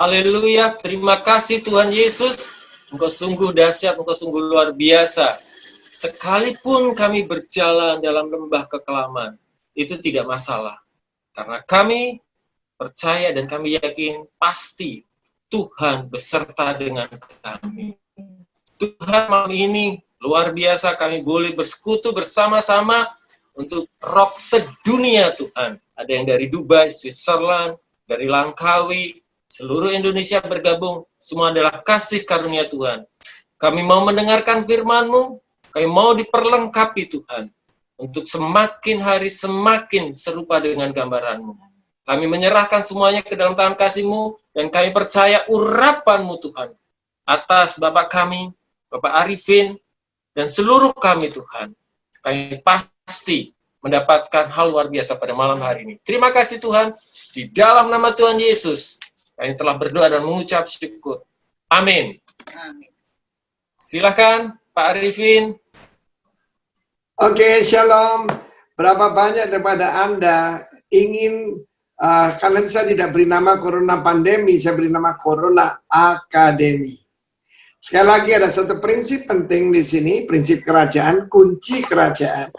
Haleluya, terima kasih Tuhan Yesus. Engkau sungguh dahsyat, Engkau sungguh luar biasa. Sekalipun kami berjalan dalam lembah kekelaman, itu tidak masalah. Karena kami percaya dan kami yakin pasti Tuhan beserta dengan kami. Tuhan malam ini luar biasa, kami boleh bersekutu bersama-sama untuk rock sedunia Tuhan. Ada yang dari Dubai, Switzerland, dari Langkawi, seluruh Indonesia bergabung, semua adalah kasih karunia Tuhan. Kami mau mendengarkan firman-Mu, kami mau diperlengkapi Tuhan, untuk semakin hari semakin serupa dengan gambaran-Mu. Kami menyerahkan semuanya ke dalam tangan kasih-Mu, dan kami percaya urapan-Mu Tuhan, atas Bapak kami, Bapak Arifin, dan seluruh kami Tuhan. Kami pasti mendapatkan hal luar biasa pada malam hari ini. Terima kasih Tuhan, di dalam nama Tuhan Yesus, kami telah berdoa dan mengucap syukur. Amin. Amin. Silakan Pak Arifin. Oke, shalom. Berapa banyak daripada Anda ingin, karena saya tidak beri nama Corona Pandemi, saya beri nama Corona Akademi. Sekali lagi ada satu prinsip penting di sini, prinsip kerajaan, kunci kerajaan.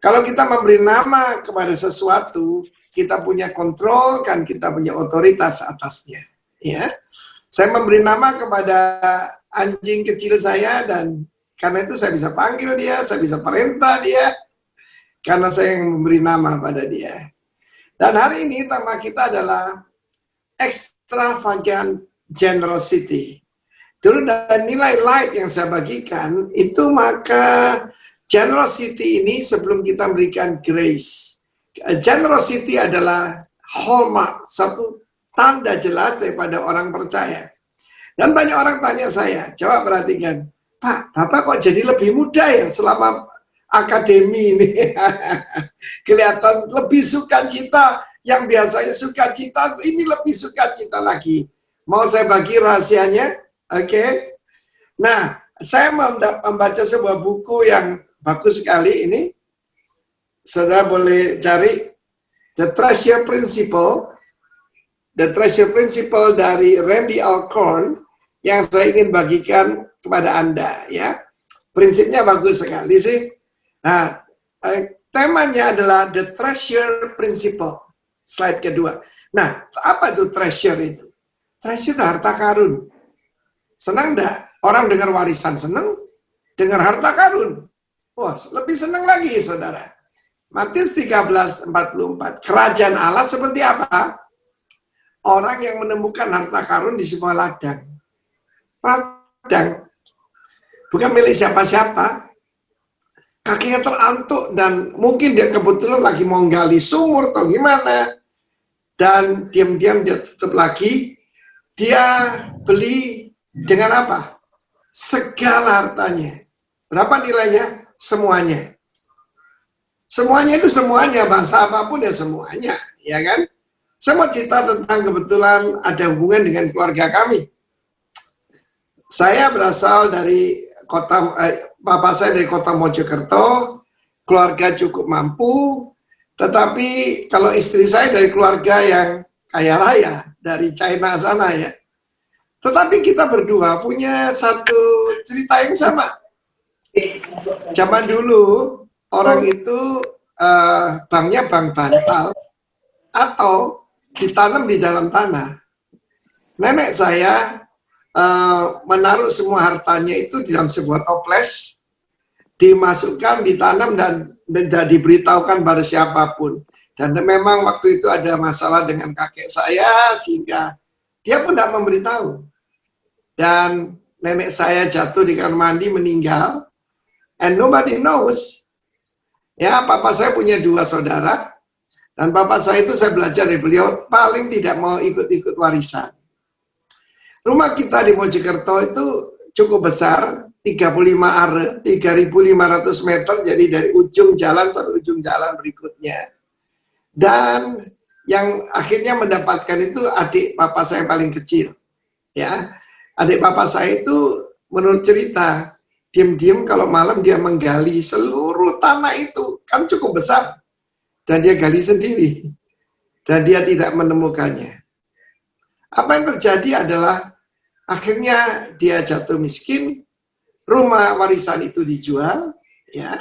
Kalau kita memberi nama kepada sesuatu, kita punya kontrol, kan kita punya otoritas atasnya. Ya, saya memberi nama kepada anjing kecil saya, dan karena itu saya bisa panggil dia, saya bisa perintah dia, karena saya yang memberi nama pada dia. Dan hari ini tema kita adalah extravagant generosity. Dulu dari nilai light yang saya bagikan, itu maka generosity ini sebelum kita memberikan grace. Generosity adalah hallmark, satu tanda jelas daripada orang percaya. Dan banyak orang tanya saya, coba perhatikan, Pak, Bapak kok jadi lebih muda ya selama akademi ini? Kelihatan lebih sukacita, yang biasanya sukacita, ini lebih sukacita lagi. Mau saya bagi rahasianya? Oke. Nah, saya membaca sebuah buku yang bagus sekali ini. Saudara boleh cari The Treasure Principle. The Treasure Principle dari Randy Alcorn yang saya ingin bagikan kepada Anda, ya. Prinsipnya bagus sekali sih. Nah, temanya adalah The Treasure Principle. Slide kedua. Nah, apa itu treasure itu? Treasure itu harta karun. Senang enggak? Orang dengar warisan senang, dengar harta karun. Wah, lebih senang lagi, saudara. Matius 13:44. Kerajaan Allah seperti apa? Orang yang menemukan harta karun di sebuah ladang. Ladang. Bukan milik siapa-siapa. Kakinya terantuk dan mungkin dia kebetulan lagi mau gali sumur atau gimana. Dan diam-diam dia tutup lagi. Dia beli dengan apa? Segala hartanya. Berapa nilainya? Semuanya. Semuanya itu semuanya. Bahasa apapun ya semuanya. Ya kan? Saya mau cerita tentang kebetulan ada hubungan dengan keluarga kami. Saya berasal dari kota, bapak saya dari kota Mojokerto, keluarga cukup mampu, tetapi kalau istri saya dari keluarga yang kaya raya, dari China sana ya. Tetapi kita berdua punya satu cerita yang sama. Zaman dulu, orang itu banknya bank bantal, atau ditanam di dalam tanah. Nenek saya menaruh semua hartanya itu di dalam sebuah toples, dimasukkan, ditanam, dan diberitahukan pada siapapun. Dan memang waktu itu ada masalah dengan kakek saya, sehingga dia pun tidak memberitahu. Dan nenek saya jatuh di kamar mandi, meninggal, and nobody knows. Ya, papa saya punya 2 saudara, dan papa saya itu saya belajar dari beliau, paling tidak mau ikut-ikut warisan. Rumah kita di Mojokerto itu cukup besar, 35 are, 3.500 meter, jadi dari ujung jalan sampai ujung jalan berikutnya. Dan yang akhirnya mendapatkan itu adik papa saya yang paling kecil. Ya, adik papa saya itu menurut cerita, diam-diam kalau malam dia menggali seluruh tanah itu, kan cukup besar. Dan dia gali sendiri. Dan dia tidak menemukannya. Apa yang terjadi adalah akhirnya dia jatuh miskin, rumah warisan itu dijual, ya,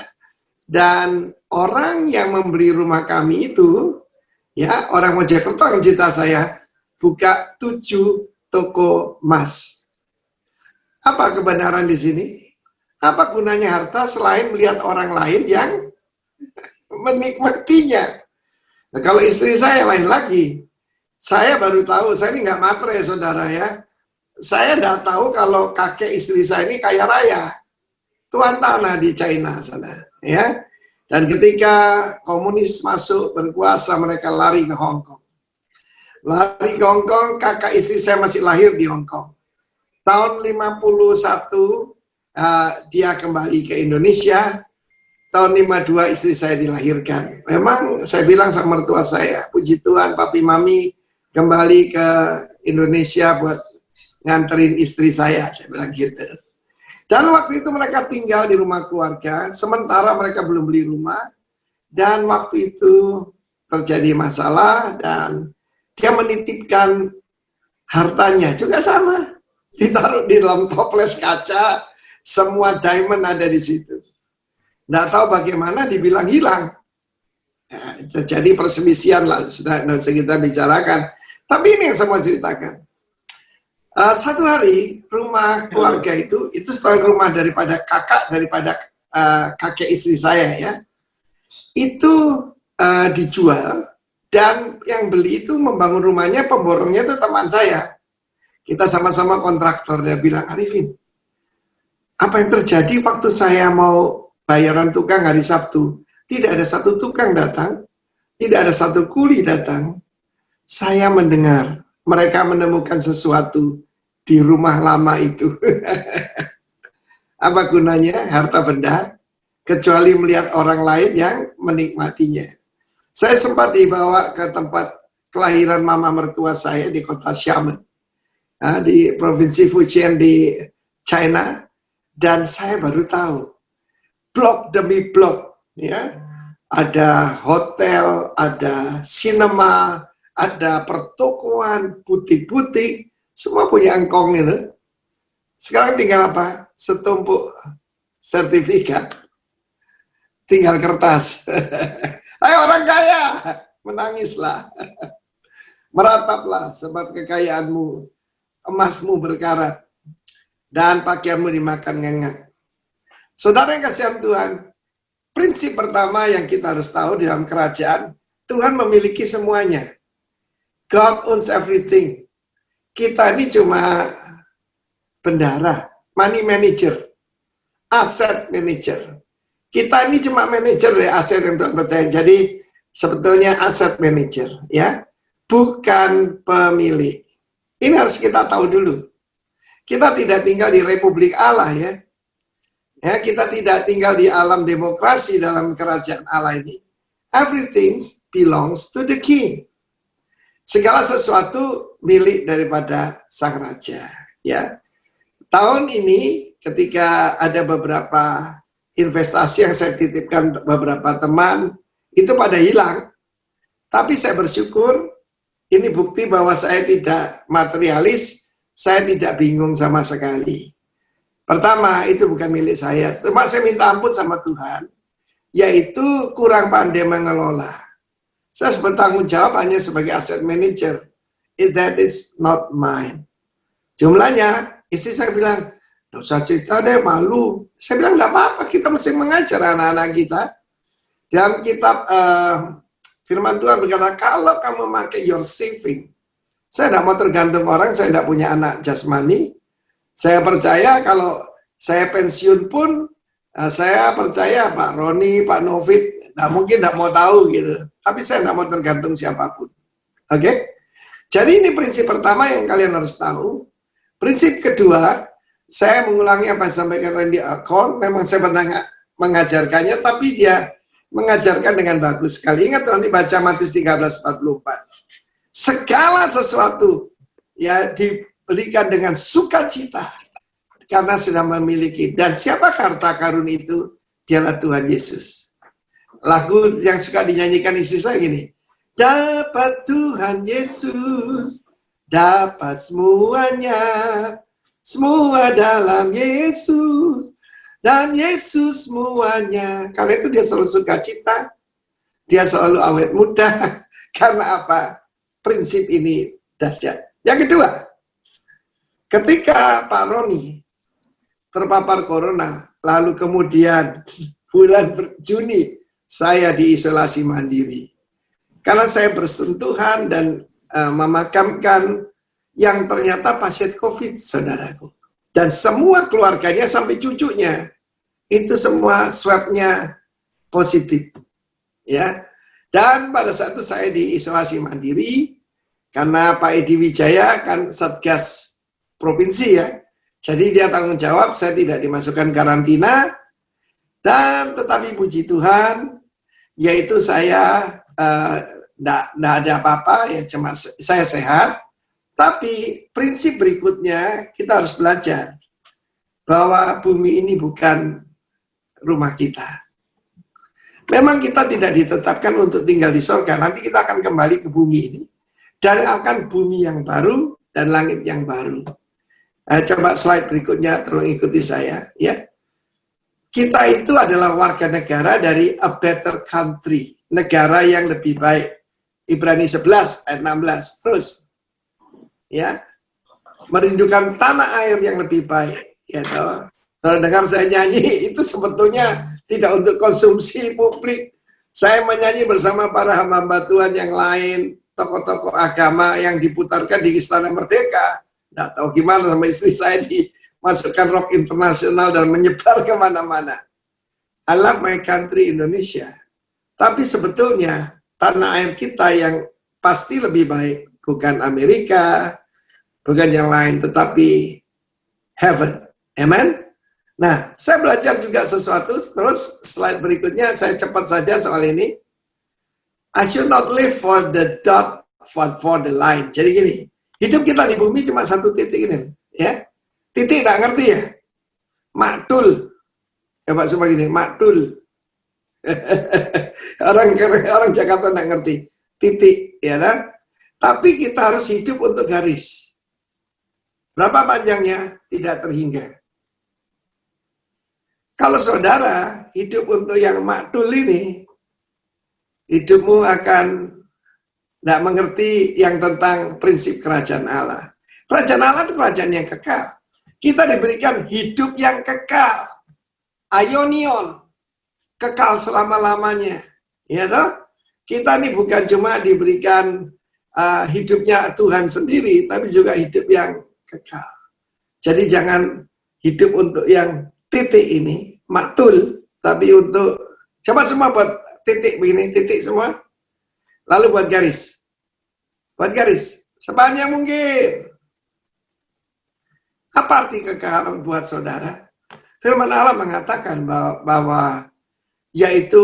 dan orang yang membeli rumah kami itu, ya, orang Mojokerto yang cerita saya, buka 7 toko emas. Apa kebenaran di sini? Apa gunanya harta selain melihat orang lain yang menikmatinya? Nah, kalau istri saya lain lagi. Saya baru tahu, saya ini nggak matre saudara ya. Saya nggak tahu kalau kakek istri saya ini kaya raya. Tuan tanah di China sana, ya. Dan ketika komunis masuk berkuasa, mereka lari ke Hong Kong. Lari ke Hong Kong, kakak istri saya masih lahir di Hong Kong. Tahun 51, dia kembali ke Indonesia. Tahun 52 istri saya dilahirkan. Memang saya bilang sama mertua saya, puji Tuhan papi mami kembali ke Indonesia buat nganterin istri saya bilang gitu. Dan waktu itu mereka tinggal di rumah keluarga, sementara mereka belum beli rumah, dan waktu itu terjadi masalah, dan dia menitipkan hartanya juga sama, ditaruh di dalam toples kaca, semua diamond ada di situ. Nggak tahu bagaimana dibilang hilang. Nah, terjadi perselisihan lah, sudah kita bicarakan. Tapi ini yang saya mau ceritakan. Satu hari rumah keluarga itu setelah rumah daripada kakek istri saya ya, itu dijual, dan yang beli itu membangun rumahnya, pemborongnya itu teman saya. Kita sama-sama kontraktor. Dia bilang, Arifin, apa yang terjadi waktu saya mau bayaran tukang hari Sabtu, tidak ada satu tukang datang, tidak ada satu kuli datang. Saya mendengar mereka menemukan sesuatu di rumah lama itu. Apa gunanya harta benda kecuali melihat orang lain yang menikmatinya. Saya sempat dibawa ke tempat kelahiran mama mertua saya di kota Xiamen, di provinsi Fujian di China, dan saya baru tahu blok demi blok, ya, ada hotel, ada sinema, ada pertokoan, butik-butik, semua punya engkong itu. Sekarang tinggal apa? Setumpuk sertifikat, tinggal kertas. Ayo orang kaya, menangislah, merataplah, sebab kekayaanmu, emasmu berkarat, dan pakaianmu dimakan ngengak. Saudara yang kasihan Tuhan, prinsip pertama yang kita harus tahu di dalam kerajaan, Tuhan memiliki semuanya. God owns everything. Kita ini cuma bendara, money manager, asset manager. Kita ini cuma manajer dari aset yang Tuhan percaya. Jadi sebetulnya asset manager, ya, bukan pemilik. Ini harus kita tahu dulu. Kita tidak tinggal di Republik Allah, ya. Ya, kita tidak tinggal di alam demokrasi dalam kerajaan Allah ini. Everything belongs to the king. Segala sesuatu milik daripada sang raja, ya. Tahun ini ketika ada beberapa investasi yang saya titipkan beberapa teman, itu pada hilang. Tapi saya bersyukur, ini bukti bahwa saya tidak materialis, saya tidak bingung sama sekali. Pertama, itu bukan milik saya. Cuma saya minta ampun sama Tuhan, yaitu kurang pandai mengelola. Saya bertanggung jawab hanya sebagai asset manager. That is not mine. Jumlahnya, istri saya bilang, nggak usah cerita deh, malu. Saya bilang, nggak apa-apa, kita mesti mengajar anak-anak kita. Dalam kitab firman Tuhan berkata, kalau kamu memakai your saving, saya tidak mau tergantung orang, saya tidak punya anak jasmani. Saya percaya kalau saya pensiun pun, saya percaya Pak Roni, Pak Novit, mungkin tidak mau tahu gitu. Tapi saya tidak mau tergantung siapapun. Oke? Jadi ini prinsip pertama yang kalian harus tahu. Prinsip kedua, saya mengulangi apa yang disampaikan Randy Alcorn, memang saya pernah mengajarkannya, tapi dia mengajarkan dengan bagus sekali. Ingat nanti baca Matius 13:44. Segala sesuatu ya diberikan dengan sukacita karena sudah memiliki. Dan siapa harta karun itu? Dialah Tuhan Yesus. Lagu yang suka dinyanyikan istri saya gini, dapat Tuhan Yesus dapat semuanya, semua dalam Yesus, dan Yesus semuanya. Karena itu dia selalu sukacita, dia selalu awet muda. Karena apa? Prinsip ini dahsyat. Yang kedua, ketika Pak Roni terpapar corona, lalu kemudian bulan Juni saya diisolasi mandiri. Karena saya bersentuhan dan memakamkan yang ternyata pasien COVID, saudaraku. Dan semua keluarganya sampai cucunya, itu semua swabnya positif. Ya. Dan pada saat itu saya diisolasi mandiri, karena Pak Edi Wijaya kan Satgas Provinsi ya. Jadi dia tanggung jawab, saya tidak dimasukkan karantina. Dan tetapi puji Tuhan, yaitu saya tidak ada apa-apa, ya cuma saya sehat. Tapi prinsip berikutnya kita harus belajar bahwa bumi ini bukan rumah kita. Memang kita tidak ditetapkan untuk tinggal di surga. Nanti kita akan kembali ke bumi ini dan akan bumi yang baru dan langit yang baru. Coba slide berikutnya, tolong ikuti saya ya. Kita itu adalah warga negara dari a better country, negara yang lebih baik. Ibrani 11 ayat 16. Terus ya, merindukan tanah air yang lebih baik, ya toh. Kalau dengar saya nyanyi itu sebetulnya tidak untuk konsumsi publik. Saya menyanyi bersama para hamba Tuhan yang lain, tokoh-tokoh agama yang diputarkan di Istana Merdeka. Nggak tahu gimana sama istri saya dimasukkan rock internasional dan menyebar kemana-mana. I love my country Indonesia. Tapi sebetulnya tanah air kita yang pasti lebih baik. Bukan Amerika, bukan yang lain, tetapi heaven. Amen? Nah, saya belajar juga sesuatu, terus slide berikutnya, saya cepat saja soal ini. I should not live for the dot, for the line. Jadi gini, hidup kita di bumi cuma satu titik ini. Ya, titik nggak ngerti ya? Maktul. Ya Pak, cuma gini, maktul. orang Jakarta nggak ngerti. Titik, ya kan? Tapi kita harus hidup untuk garis. Berapa panjangnya? Tidak terhingga. Kalau saudara hidup untuk yang maktul ini, hidupmu akan tidak mengerti yang tentang prinsip kerajaan Allah. Kerajaan Allah itu kerajaan yang kekal. Kita diberikan hidup yang kekal. Aionion. Kekal selama-lamanya. Ya toh? Kita ini bukan cuma diberikan hidupnya Tuhan sendiri, tapi juga hidup yang kekal. Jadi jangan hidup untuk yang titik ini, maktul, tapi untuk, coba semua buat titik begini, titik semua, lalu buat garis. Buat garis, sebanyak mungkin. Apa arti kekekalan buat saudara? Firman Allah mengatakan bahwa yaitu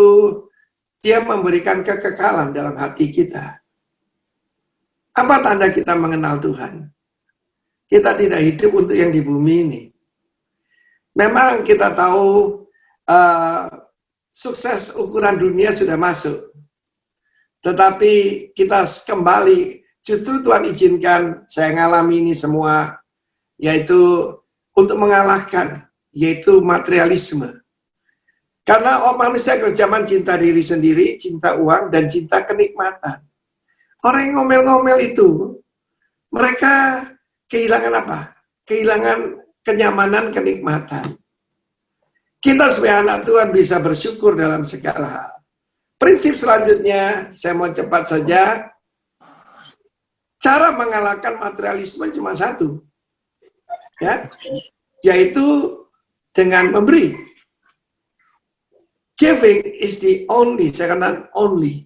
dia memberikan kekekalan dalam hati kita. Apa tanda kita mengenal Tuhan? Kita tidak hidup untuk yang di bumi ini. Memang kita tahu sukses ukuran dunia sudah masuk. Tetapi kita kembali, justru Tuhan izinkan saya ngalami ini semua, yaitu untuk mengalahkan, yaitu materialisme. Karena manusia kerjaman cinta diri sendiri, cinta uang, dan cinta kenikmatan. Orang yang ngomel-ngomel itu, mereka kehilangan apa? Kehilangan kenyamanan, kenikmatan. Kita sebagai anak Tuhan bisa bersyukur dalam segala hal. Prinsip selanjutnya, saya mau cepat saja. Cara mengalahkan materialisme cuma satu. Ya, yaitu dengan memberi. Giving is the only, saya katakan only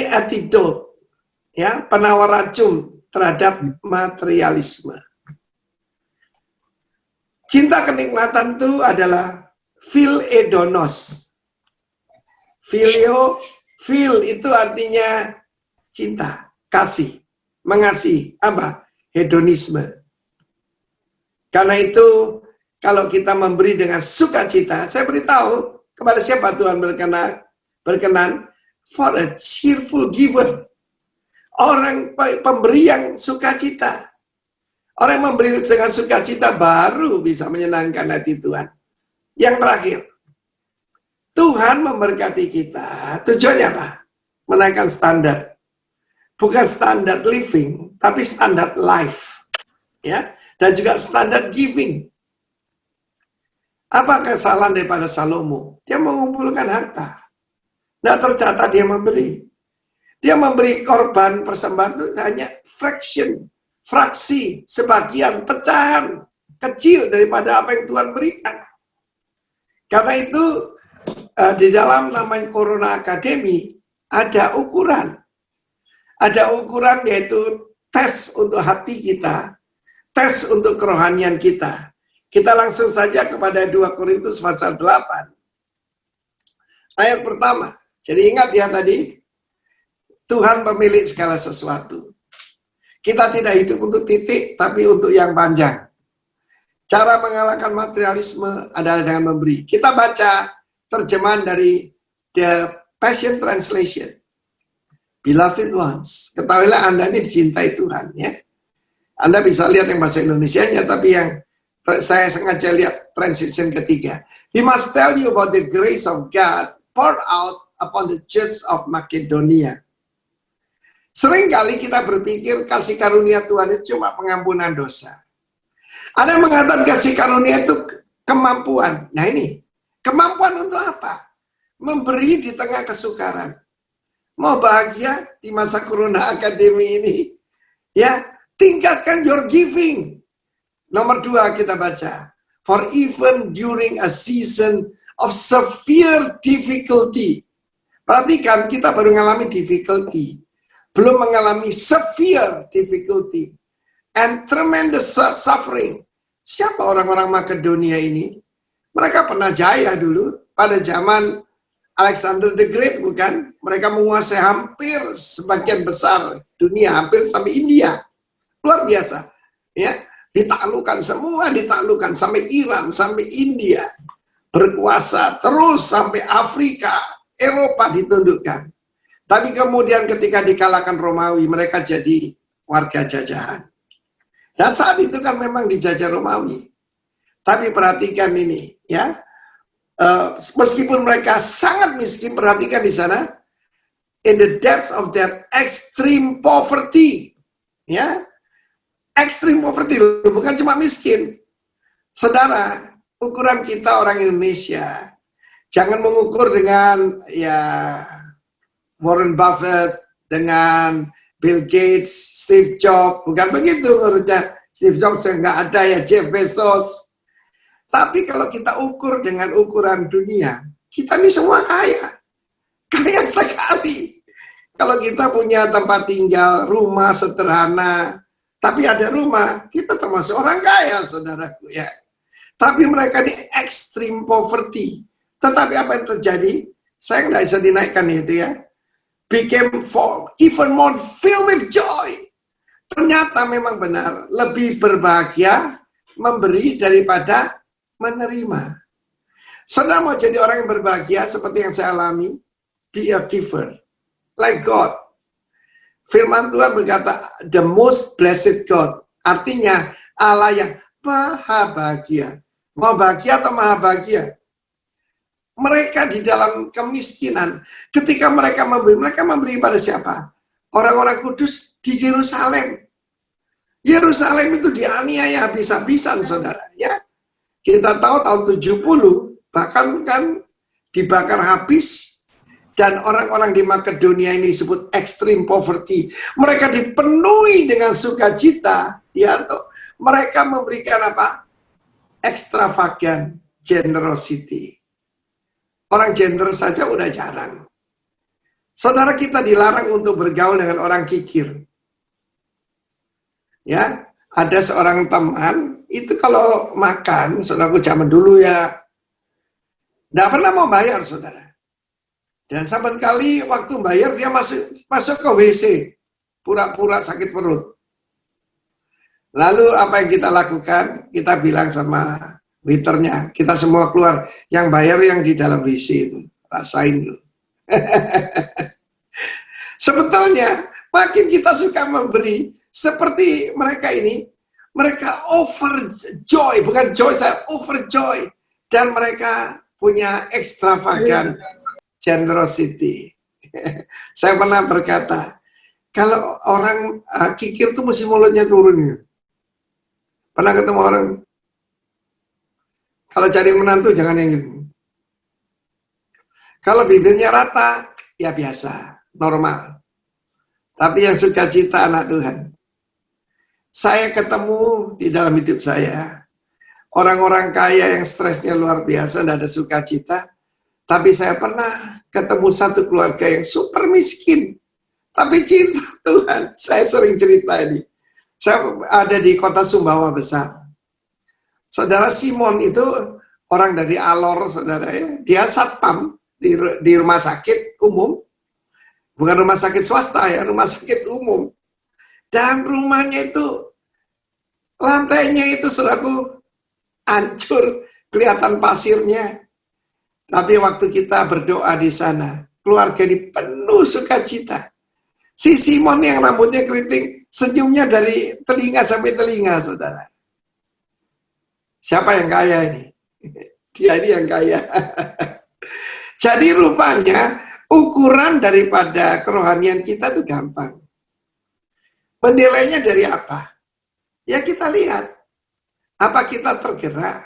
antidote. Ya, penawar racun terhadap materialisme. Cinta kenikmatan itu adalah philedonos. Phil itu artinya cinta, kasih, mengasihi. Apa? Hedonisme. Karena itu, kalau kita memberi dengan sukacita, saya beritahu kepada siapa Tuhan berkenan, for a cheerful giver. Orang pemberi yang sukacita. Orang yang memberi dengan sukacita baru bisa menyenangkan hati Tuhan. Yang terakhir, Tuhan memberkati kita. Tujuannya apa? Menaikkan standar. Bukan standar living, tapi standar life. Ya, dan juga standar giving. Apa kesalahan daripada Salomo? Dia mengumpulkan harta. Tidak tercatat dia memberi. Dia memberi korban persembahan itu hanya fraksi, sebagian, pecahan kecil daripada apa yang Tuhan berikan. Karena itu di dalam namanya Corona Academy ada ukuran. Ada ukuran yaitu tes untuk hati kita, tes untuk kerohanian kita. Kita langsung saja kepada 2 Korintus pasal 8. Ayat pertama. Jadi ingat ya tadi, Tuhan pemilik segala sesuatu. Kita tidak hidup untuk titik, tapi untuk yang panjang. Cara mengalahkan materialisme adalah dengan memberi. Kita baca terjemahan dari The Passion Translation. Beloved ones, ketahuilah Anda ini dicintai Tuhan. Ya. Anda bisa lihat yang bahasa Indonesianya, tapi yang saya sengaja lihat translation ketiga. We must tell you about the grace of God poured out upon the church of Makedonia. Seringkali kita berpikir kasih karunia Tuhan itu cuma pengampunan dosa. Ada yang mengatakan kasih karunia itu kemampuan. Nah ini, kemampuan untuk apa? Memberi di tengah kesukaran. Mau bahagia di masa Corona Academy ini? Ya, tingkatkan your giving. Nomor 2 kita baca. For even during a season of severe difficulty. Perhatikan, kita baru mengalami difficulty. Belum mengalami severe difficulty. And tremendous suffering. Siapa orang-orang Makedonia ini? Mereka pernah jaya dulu. Pada zaman Alexander the Great, bukan? Mereka menguasai hampir sebagian besar dunia. Hampir sampai India. Luar biasa. Ya, ditaklukkan semua, ditaklukkan sampai Iran, sampai India, berkuasa terus sampai Afrika, Eropa ditundukkan. Tapi kemudian ketika dikalahkan Romawi, mereka jadi warga jajahan. Dan saat itu kan memang dijajah Romawi. Tapi perhatikan ini, ya, meskipun mereka sangat miskin, perhatikan di sana, in the depths of their extreme poverty, ya. Extreme poverty, bukan cuma miskin. Saudara, ukuran kita orang Indonesia, jangan mengukur dengan ya Warren Buffett, dengan Bill Gates, Steve Jobs, bukan begitu menurutnya. Steve Jobs nggak ada ya, Jeff Bezos. Tapi kalau kita ukur dengan ukuran dunia, kita ini semua kaya. Kaya sekali. Kalau kita punya tempat tinggal, rumah sederhana, tapi ada rumah, kita termasuk orang kaya, saudaraku ya. Tapi mereka ini extreme poverty. Tetapi apa yang terjadi? Saya nggak bisa dinaikkan itu ya. Became even more filled with joy. Ternyata memang benar, lebih berbahagia memberi daripada menerima. Saudara mau jadi orang yang berbahagia seperti yang saya alami, be a giver, like God. Firman Tuhan berkata, the most blessed God. Artinya, Allah yang maha bahagia. Mau bahagia atau maha bahagia? Mereka di dalam kemiskinan, ketika mereka memberi pada siapa? Orang-orang kudus di Yerusalem. Yerusalem itu dianiaya habis-habisan, saudara. Ya, kita tahu tahun 70, bahkan kan dibakar habis. Dan orang-orang di Makedonia ini disebut extreme poverty. Mereka dipenuhi dengan sukacita. Ya, mereka memberikan apa? Extravagant generosity. Orang generous saja udah jarang. Saudara, kita dilarang untuk bergaul dengan orang kikir. Ya, ada seorang teman, itu kalau makan, saudaraku zaman dulu ya, nggak pernah mau bayar, saudara. Dan saban kali waktu bayar dia masuk ke WC, pura-pura sakit perut. Lalu apa yang kita lakukan? Kita bilang sama waiternya, kita semua keluar, yang bayar yang di dalam WC itu, rasain dulu. Sebetulnya Makin kita suka memberi, seperti mereka ini, mereka overjoy, bukan joy, saya overjoy. Dan mereka punya extravagant generosity. Saya pernah berkata, kalau orang kikir tuh mesti mulutnya turun. Pernah ketemu orang, kalau cari menantu jangan yang gitu. Kalau bibirnya rata, ya biasa, normal. Tapi yang sukacita anak Tuhan. Saya ketemu di dalam hidup saya, orang-orang kaya yang stresnya luar biasa, tidak ada sukacita. Tapi saya pernah ketemu satu keluarga yang super miskin. Tapi cinta Tuhan. Saya sering cerita ini. Saya ada di kota Sumbawa besar. Saudara Simon itu orang dari Alor, saudara ya. Dia satpam di rumah sakit umum. Bukan rumah sakit swasta ya, rumah sakit umum. Dan rumahnya itu, lantainya itu saudaraku hancur, kelihatan pasirnya. Tapi waktu kita berdoa di sana, keluarga ini penuh sukacita. Si Simon yang rambutnya keriting, senyumnya dari telinga sampai telinga, saudara. Siapa yang kaya ini? Dia ini yang kaya. Jadi rupanya, ukuran daripada kerohanian kita itu gampang. Menilainya dari apa? Ya kita lihat. Apa kita tergerak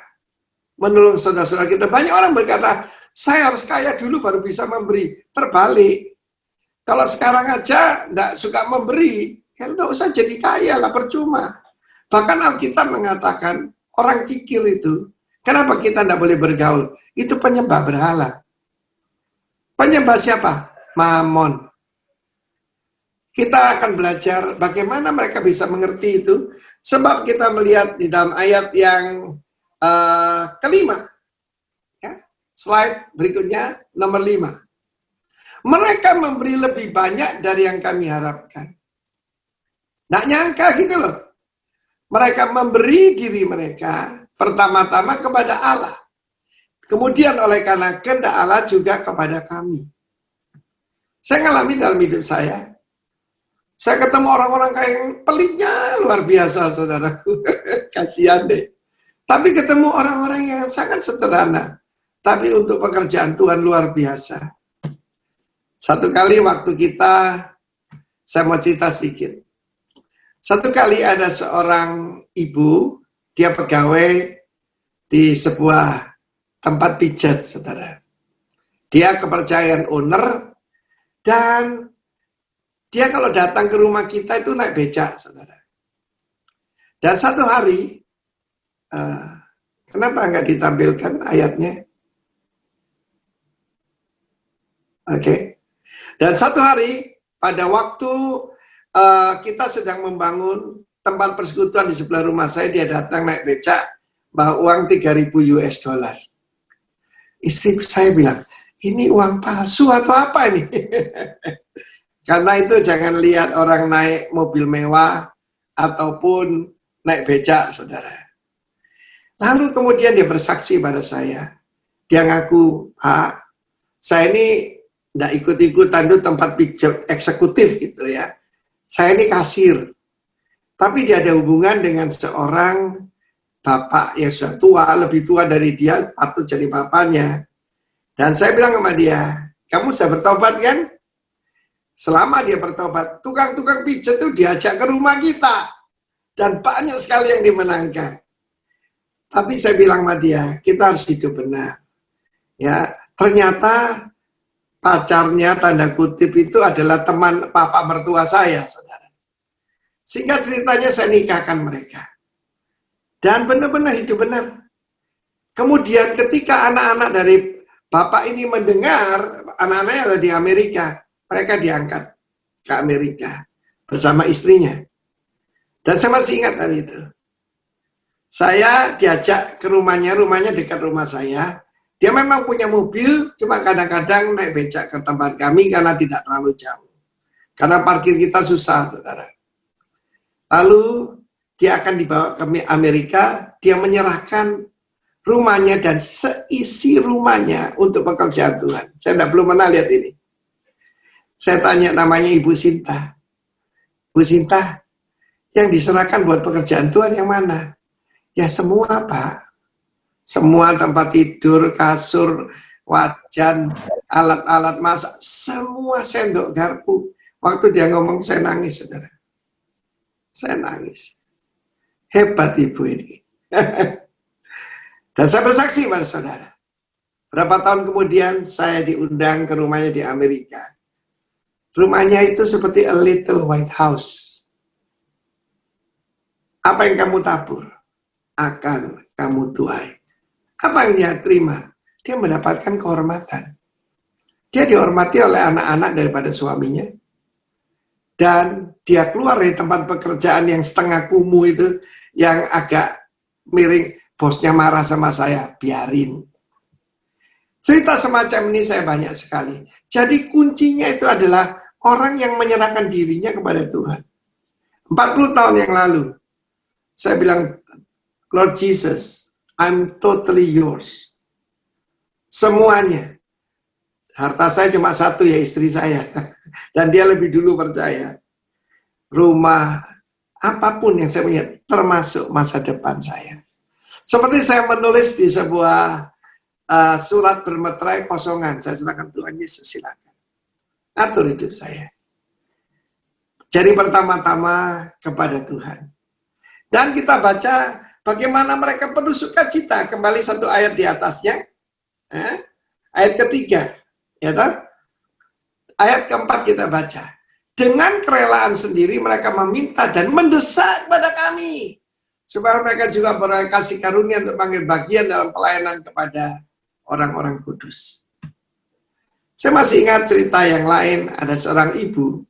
menolong saudara-saudara kita? Banyak orang berkata, saya harus kaya dulu baru bisa memberi. Terbalik. Kalau sekarang aja enggak suka memberi, ya enggak usah jadi kaya lah, percuma. Bahkan Alkitab mengatakan, orang kikir itu, kenapa kita enggak boleh bergaul? Itu penyembah berhala. Penyembah siapa? Mamon. Kita akan belajar bagaimana mereka bisa mengerti itu, sebab kita melihat di dalam ayat yang kelima. Ya, slide berikutnya, nomor 5. Mereka memberi lebih banyak dari yang kami harapkan. Nggak nyangka gitu loh. Mereka memberi diri mereka pertama-tama kepada Allah. Kemudian oleh karena kehendak Allah juga kepada kami. Saya ngalamin dalam hidup saya. Saya ketemu orang-orang kayak yang pelitnya luar biasa, saudaraku. Kasihan deh. Tapi ketemu orang-orang yang sangat sederhana. Tapi untuk pekerjaan Tuhan luar biasa. Satu kali waktu saya mau cerita sedikit. Satu kali ada seorang ibu, dia pegawai di sebuah tempat pijat, saudara. Dia kepercayaan owner, dan dia kalau datang ke rumah kita itu naik becak, saudara. Dan satu hari, kenapa nggak ditampilkan ayatnya? Oke. Dan satu hari, pada waktu kita sedang membangun tempat persekutuan di sebelah rumah saya, dia datang naik becak, bawa uang 3.000 US dollar. Istri saya bilang, ini uang palsu atau apa ini? Karena itu jangan lihat orang naik mobil mewah ataupun naik becak, saudara. Lalu kemudian dia bersaksi pada saya. Dia ngaku, Pak, saya ini nggak ikut-ikutan itu tempat pijat eksekutif gitu ya. Saya ini kasir. Tapi dia ada hubungan dengan seorang bapak yang sudah tua, lebih tua dari dia, patut jadi bapaknya. Dan saya bilang sama dia, kamu sudah bertobat kan? Selama dia bertobat, tukang-tukang pijat itu diajak ke rumah kita. Dan banyak sekali yang dimenangkan. Tapi saya bilang sama dia, kita harus hidup benar. Ya, ternyata pacarnya tanda kutip itu adalah teman papa mertua saya, saudara. Singkat ceritanya saya nikahkan mereka. Dan benar-benar hidup benar. Kemudian ketika anak-anak dari bapak ini mendengar, anak-anaknya ada di Amerika, mereka diangkat ke Amerika bersama istrinya. Dan saya masih ingat hari itu. Saya diajak ke rumahnya dekat rumah saya. Dia memang punya mobil, cuma kadang-kadang naik becak ke tempat kami karena tidak terlalu jauh. Karena parkir kita susah, saudara. Lalu dia akan dibawa ke Amerika, dia menyerahkan rumahnya dan seisi rumahnya untuk pekerjaan Tuhan. Saya belum pernah lihat ini. Saya tanya namanya Ibu Sinta. Bu Sinta, yang diserahkan buat pekerjaan Tuhan yang mana? Ya semua, Pak. Semua tempat tidur, kasur, wajan, alat-alat masak, semua sendok garpu. Waktu dia ngomong, saya nangis, saudara. Saya nangis. Hebat ibu ini. Dan saya bersaksi pada saudara. Berapa tahun kemudian saya diundang ke rumahnya di Amerika. Rumahnya itu seperti a little white house. Apa yang kamu tabur, akan kamu tuai. Apa yang dia terima? Dia mendapatkan kehormatan. Dia dihormati oleh anak-anak daripada suaminya. Dan dia keluar dari tempat pekerjaan yang setengah kumuh itu, yang agak miring. Bosnya marah sama saya, biarin. Cerita semacam ini saya banyak sekali. Jadi kuncinya itu adalah orang yang menyerahkan dirinya kepada Tuhan. 40 tahun yang lalu, saya bilang, Lord Jesus, I'm totally yours. Semuanya. Harta saya cuma satu, ya istri saya. Dan dia lebih dulu percaya. Rumah, apapun yang saya punya, termasuk masa depan saya. Seperti saya menulis di sebuah surat bermeterai kosongan. Saya serahkan Tuhan Yesus, silakan. Atur hidup saya. Jadi pertama-tama kepada Tuhan. Dan kita baca bagaimana mereka penuh sukacita. Kembali satu ayat di atasnya. Ayat ketiga. Ya toh? Ayat keempat kita baca. Dengan kerelaan sendiri mereka meminta dan mendesak kepada kami. Supaya mereka juga beroleh kasih karunia untuk mengambil bagian dalam pelayanan kepada orang-orang kudus. Saya masih ingat cerita yang lain, ada seorang ibu,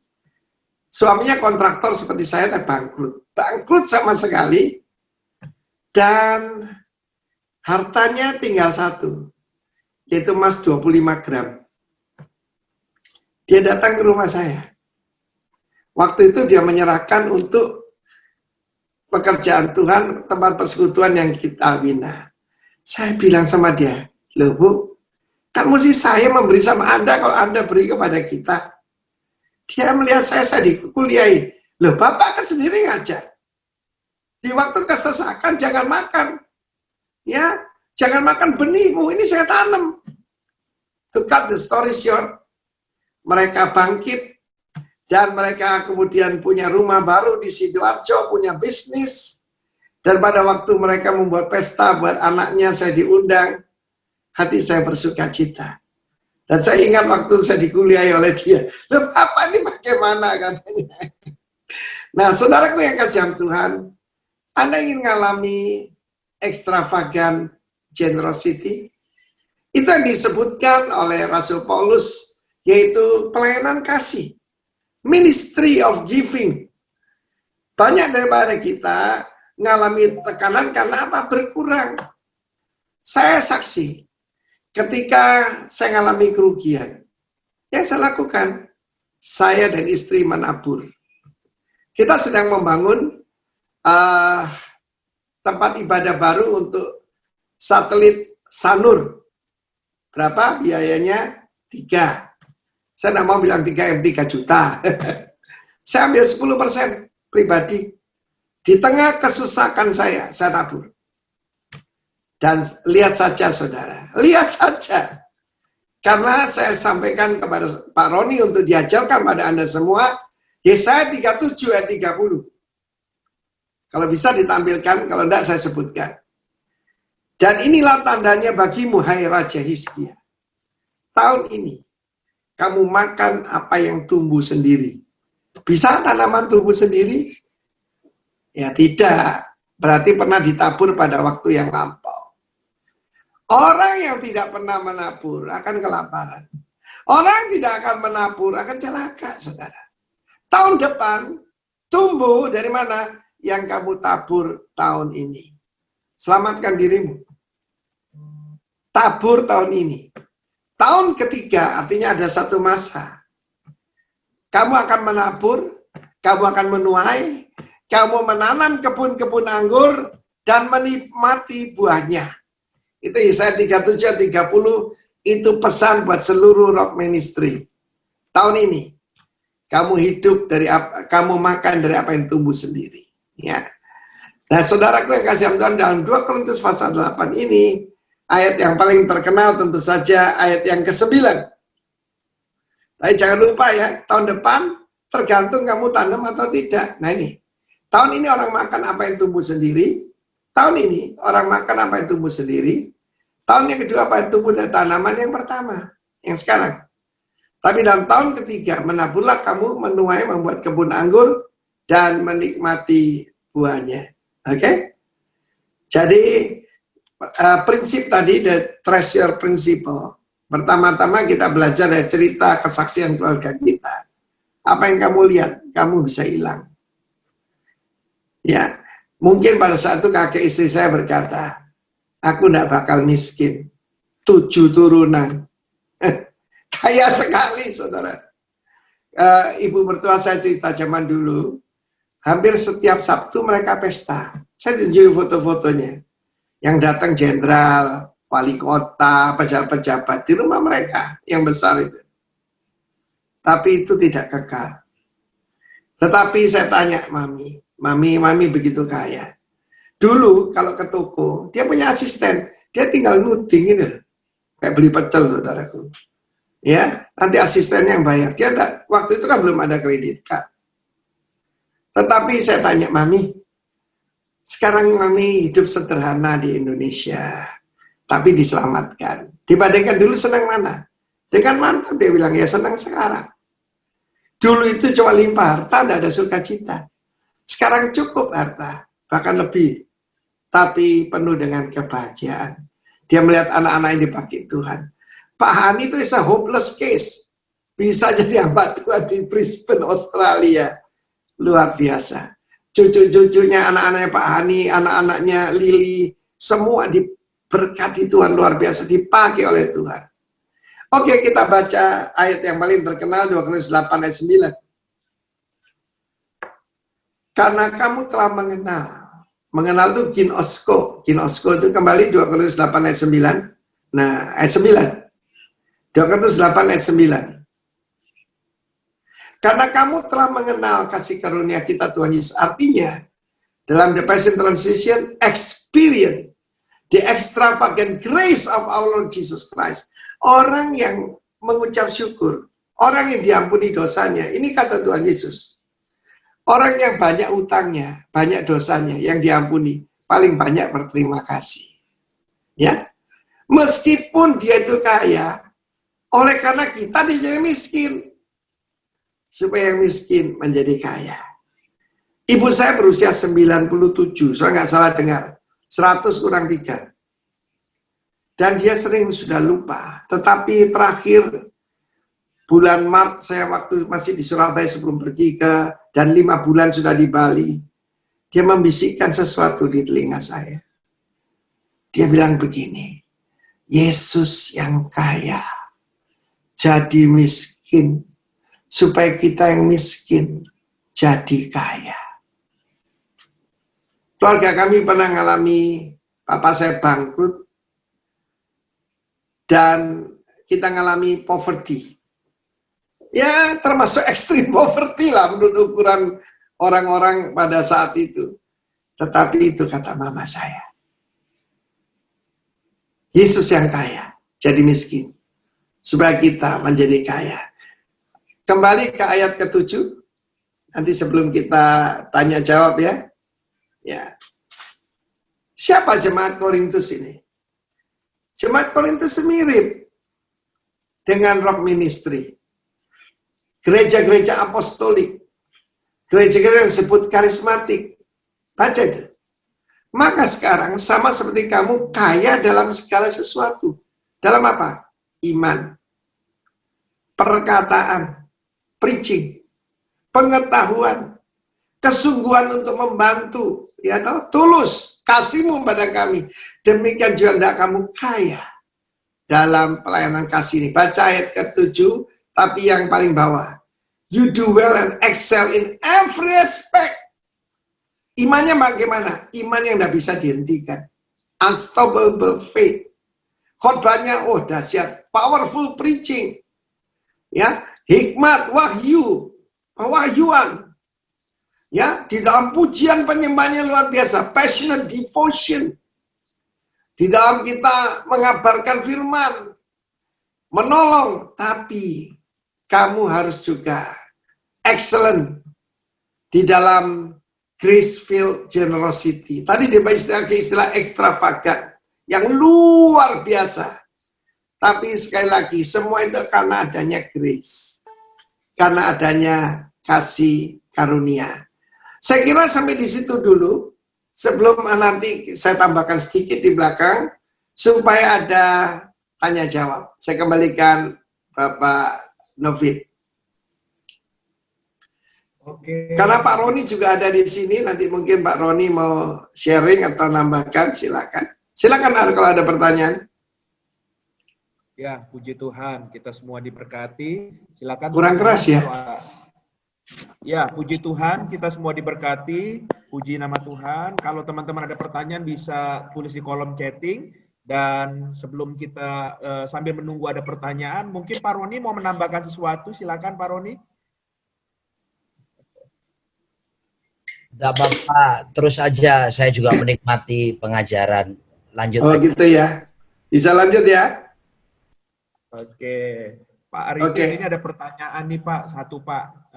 suaminya kontraktor seperti saya, tapi bangkrut sama sekali, dan hartanya tinggal satu, yaitu emas 25 gram. Dia datang ke rumah saya. Waktu itu dia menyerahkan untuk pekerjaan Tuhan, tempat persekutuan yang kita bina. Saya bilang sama dia, loh Bu, kan mesti saya memberi sama Anda kalau Anda beri kepada kita. Dia melihat saya dikuliahi. Loh, Bapak kan sendiri ngajar. Di waktu kesesakan jangan makan. Ya, jangan makan benihmu, ini saya tanam. To cut the story short, mereka bangkit, dan mereka kemudian punya rumah baru di Sidoarjo, punya bisnis. Dan pada waktu mereka membuat pesta buat anaknya, saya diundang. Hati saya bersuka cita. Dan saya ingat waktu saya dikuliahi oleh dia. Loh, apa ini bagaimana katanya. Nah, saudaraku yang kasihan Tuhan, Anda ingin mengalami extravagant generosity? Itu yang disebutkan oleh Rasul Paulus, yaitu pelayanan kasih. Ministry of giving. Banyak daripada kita mengalami tekanan karena apa? Berkurang. Saya saksi, ketika saya mengalami kerugian, yang saya lakukan, saya dan istri menabur. Kita sedang membangun tempat ibadah baru untuk satelit Sanur. Berapa biayanya? 3. Saya tidak mau bilang 3M 3 juta. Saya ambil 10% pribadi. Di tengah kesesakan saya tabur. Dan lihat saja saudara, lihat saja. Karena saya sampaikan kepada Pak Roni untuk diajarkan pada Anda semua, Yesaya 37 ayat 30. Kalau bisa ditampilkan, kalau tidak saya sebutkan. Dan inilah tandanya bagimu, hai Raja Hizkia. Tahun ini, kamu makan apa yang tumbuh sendiri. Bisa tanaman tumbuh sendiri? Ya tidak. Berarti pernah ditabur pada waktu yang lampau. Orang yang tidak pernah menabur akan kelaparan. Orang yang tidak akan menabur akan celaka, saudara. Tahun depan, tumbuh dari mana? Yang kamu tabur tahun ini. Selamatkan dirimu. Tabur tahun ini. Tahun ketiga artinya ada satu masa. Kamu akan menabur, kamu akan menuai, kamu menanam kebun-kebun anggur dan menikmati buahnya. Itu Yesaya 37 30 itu pesan buat seluruh Rock Ministry. Tahun ini Kamu hidup dari apa, kamu makan dari apa yang tumbuh sendiri. Ya. Nah, saudaraku yang kasih Tuhan, dalam 2 Korintus pasal 8 ini, ayat yang paling terkenal tentu saja ayat yang ke-9. Tapi jangan lupa ya, tahun depan tergantung kamu tanam atau tidak. Nah ini, tahun ini orang makan apa yang tumbuh sendiri. Tahun ini orang makan apa yang tumbuh sendiri. Tahun yang kedua apa yang tumbuh dari tanaman yang pertama, yang sekarang. Tapi dalam tahun ketiga, menaburlah kamu menuai, membuat kebun anggur, dan menikmati buahnya. Oke? Jadi, prinsip tadi, the treasure principle. Pertama-tama kita belajar dari cerita kesaksian keluarga kita. Apa yang kamu lihat, kamu bisa hilang. Ya, mungkin pada saat itu kakek istri saya berkata, aku tidak bakal miskin. 7 turunan. Kaya sekali, saudara. Ibu mertua saya cerita zaman dulu, hampir setiap Sabtu mereka pesta. Saya tunjukin foto-fotonya. Yang datang jenderal, wali kota, pejabat-pejabat di rumah mereka yang besar itu. Tapi itu tidak kekal. Tetapi saya tanya mami begitu kaya. Dulu kalau ke toko, dia punya asisten, dia tinggal nuding ini, kayak beli pecel, saudaraku. Ya, nanti asistennya yang bayar. Dia enggak, waktu itu kan belum ada kredit card. Tetapi saya tanya mami, sekarang mami hidup sederhana di Indonesia, tapi diselamatkan. Dibandingkan dulu senang mana? Dengan mantap dia bilang, ya senang sekarang. Dulu itu cuma limpah harta, tidak ada sukacita. Sekarang cukup harta, bahkan lebih. Tapi penuh dengan kebahagiaan. Dia melihat anak-anak yang dipakai Tuhan. Pak Hani itu is a hopeless case. Bisa jadi hamba Tuhan di Brisbane, Australia. Luar biasa. Cucu-cucunya, anak-anaknya Pak Hani, anak-anaknya Lili, semua diberkati Tuhan luar biasa, dipakai oleh Tuhan. Oke, kita baca ayat yang paling terkenal, 2 Korintus 8 ayat 9. Karena kamu telah mengenal itu ginosko. Ginosko itu kembali 2 Korintus 8 ayat 9. Nah, ayat 9. 2 Korintus 8 ayat 9. Karena kamu telah mengenal kasih karunia kita Tuhan Yesus. Artinya, dalam The Passion Translation, experience the extravagant grace of our Lord Jesus Christ. Orang yang mengucap syukur, orang yang diampuni dosanya, ini kata Tuhan Yesus. Orang yang banyak utangnya, banyak dosanya, yang diampuni, paling banyak berterima kasih. Ya, meskipun dia itu kaya, oleh karena kita dia jadi miskin, supaya yang miskin menjadi kaya. Ibu saya berusia 97, saya nggak salah dengar, 100 kurang 3. Dan dia sering sudah lupa. Tetapi terakhir bulan Maret, saya waktu masih di Surabaya sebelum pergi dan 5 bulan sudah di Bali, dia membisikkan sesuatu di telinga saya. Dia bilang begini, Yesus yang kaya jadi miskin, supaya kita yang miskin jadi kaya. Keluarga kami pernah mengalami, papa saya bangkrut, dan kita mengalami poverty. Ya, termasuk ekstrim poverty lah menurut ukuran orang-orang pada saat itu. Tetapi itu kata mama saya. Yesus yang kaya jadi miskin, supaya kita menjadi kaya. Kembali ke ayat ke-7. Nanti sebelum kita tanya jawab ya. Ya. Siapa jemaat Korintus ini? Jemaat Korintus mirip dengan Rock Ministry. Gereja-gereja apostolik. Gereja-gereja yang disebut karismatik. Baca itu. Maka sekarang sama seperti kamu kaya dalam segala sesuatu. Dalam apa? Iman. Perkataan. Preaching. Pengetahuan. Kesungguhan untuk membantu. Ya tahu, tulus. Kasihmu pada kami. Demikian juga hendak kamu kaya dalam pelayanan kasih ini. Baca ayat ke-7, tapi yang paling bawah. You do well and excel in every aspect. Imannya bagaimana? Iman yang tidak bisa dihentikan. Unstoppable faith. Khotbahnya, oh dahsyat. Powerful preaching. Ya, hikmat, wahyu. pewahyuan. Ya, di dalam pujian penyembahnya luar biasa, passionate devotion. Di dalam kita mengabarkan firman, menolong, tapi kamu harus juga excellent di dalam grace-filled generosity. Tadi dia istilah extravagant yang luar biasa. Tapi sekali lagi, semua itu karena adanya grace. Karena adanya kasih karunia. Saya kira sampai di situ dulu. Sebelum nanti saya tambahkan sedikit di belakang, supaya ada tanya jawab. Saya kembalikan Bapak Novid. Oke. Karena Pak Roni juga ada di sini, nanti mungkin Pak Roni mau sharing atau nambahkan, silakan. Silakan kalau ada pertanyaan. Ya, puji Tuhan, kita semua diberkati. Silakan. Kurang keras ya. Ya, puji Tuhan, kita semua diberkati. Puji nama Tuhan. Kalau teman-teman ada pertanyaan bisa tulis di kolom chatting. Dan sebelum kita sambil menunggu ada pertanyaan, mungkin Pak Roni mau menambahkan sesuatu. Silakan Pak Roni. Tidak apa-apa, terus aja. Saya juga menikmati pengajaran. Lanjut. Oh gitu ya. Bisa lanjut ya. Oke. Pak Arifin, ini ada pertanyaan nih Pak. Satu Pak.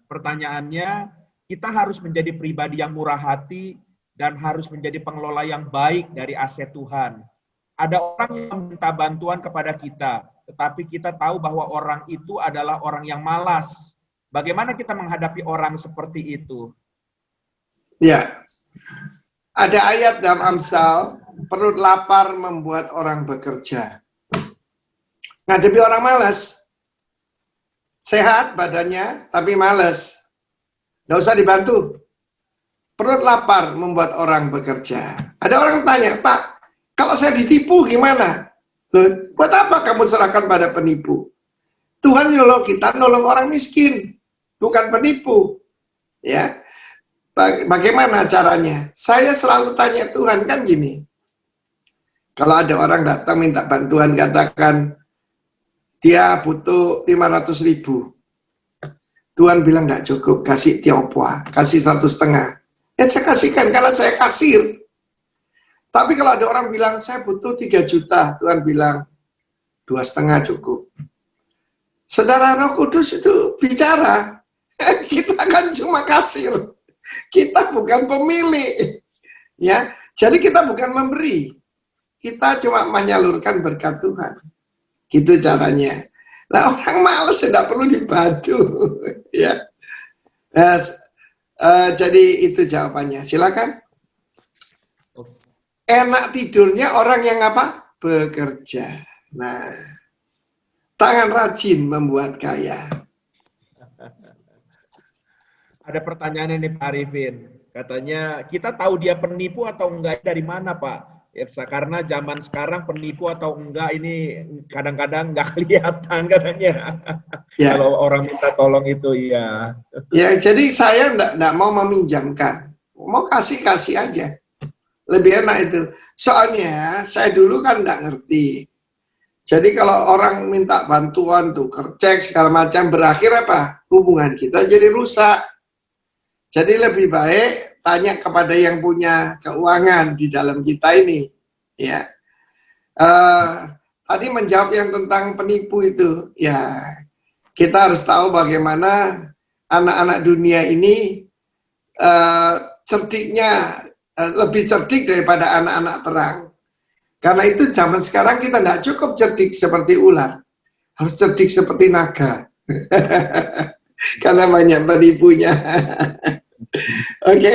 Pertanyaannya, kita harus menjadi pribadi yang murah hati dan harus menjadi pengelola yang baik dari aset Tuhan. Ada orang yang minta bantuan kepada kita, tetapi kita tahu bahwa orang itu adalah orang yang malas. Bagaimana kita menghadapi orang seperti itu? Ya, ada ayat dalam Amsal, perut lapar membuat orang bekerja. Ngadepi orang malas, sehat badannya, tapi malas. Nggak usah dibantu. Perut lapar membuat orang bekerja. Ada orang tanya, Pak, kalau saya ditipu gimana? Loh, buat apa kamu serahkan pada penipu? Tuhan nolong kita, nolong orang miskin, bukan penipu. Ya, bagaimana caranya? Saya selalu tanya Tuhan, kan gini. Kalau ada orang datang minta bantuan, katakan, dia butuh 500.000. Tuhan bilang nggak cukup, kasih tiopwa, kasih 1,5. Saya kasihkan karena saya kasir. Tapi kalau ada orang bilang saya butuh 3 juta, Tuhan bilang 2,5 cukup. Saudara Roh Kudus itu bicara, kita kan cuma kasir, kita bukan pemilik, ya. Jadi kita bukan memberi, kita cuma menyalurkan berkat Tuhan. Gitu caranya. Nah, orang malas tidak perlu dibantu. Ya. Nah, jadi itu jawabannya. Silakan. Enak tidurnya orang yang apa? Bekerja. Nah, tangan rajin membuat kaya. Ada pertanyaan nih Pak Arifin. Katanya, kita tahu dia penipu atau enggak dari mana Pak? Ya, karena zaman sekarang penipu atau enggak ini kadang-kadang enggak kelihatan katanya. Ya. Kalau orang minta tolong itu ya. Ya, jadi saya enggak mau meminjamkan. Mau kasih aja. Lebih enak itu. Soalnya saya dulu kan enggak ngerti. Jadi kalau orang minta bantuan tuh cek segala macam, berakhir apa? Hubungan kita jadi rusak. Jadi lebih baik tanya kepada yang punya keuangan di dalam kita ini, ya. Tadi menjawab yang tentang penipu itu, ya. Kita harus tahu bagaimana anak-anak dunia ini cerdiknya lebih cerdik daripada anak-anak terang. Karena itu zaman sekarang kita tidak cukup cerdik seperti ular, harus cerdik seperti naga. Karena banyak penipunya. Oke.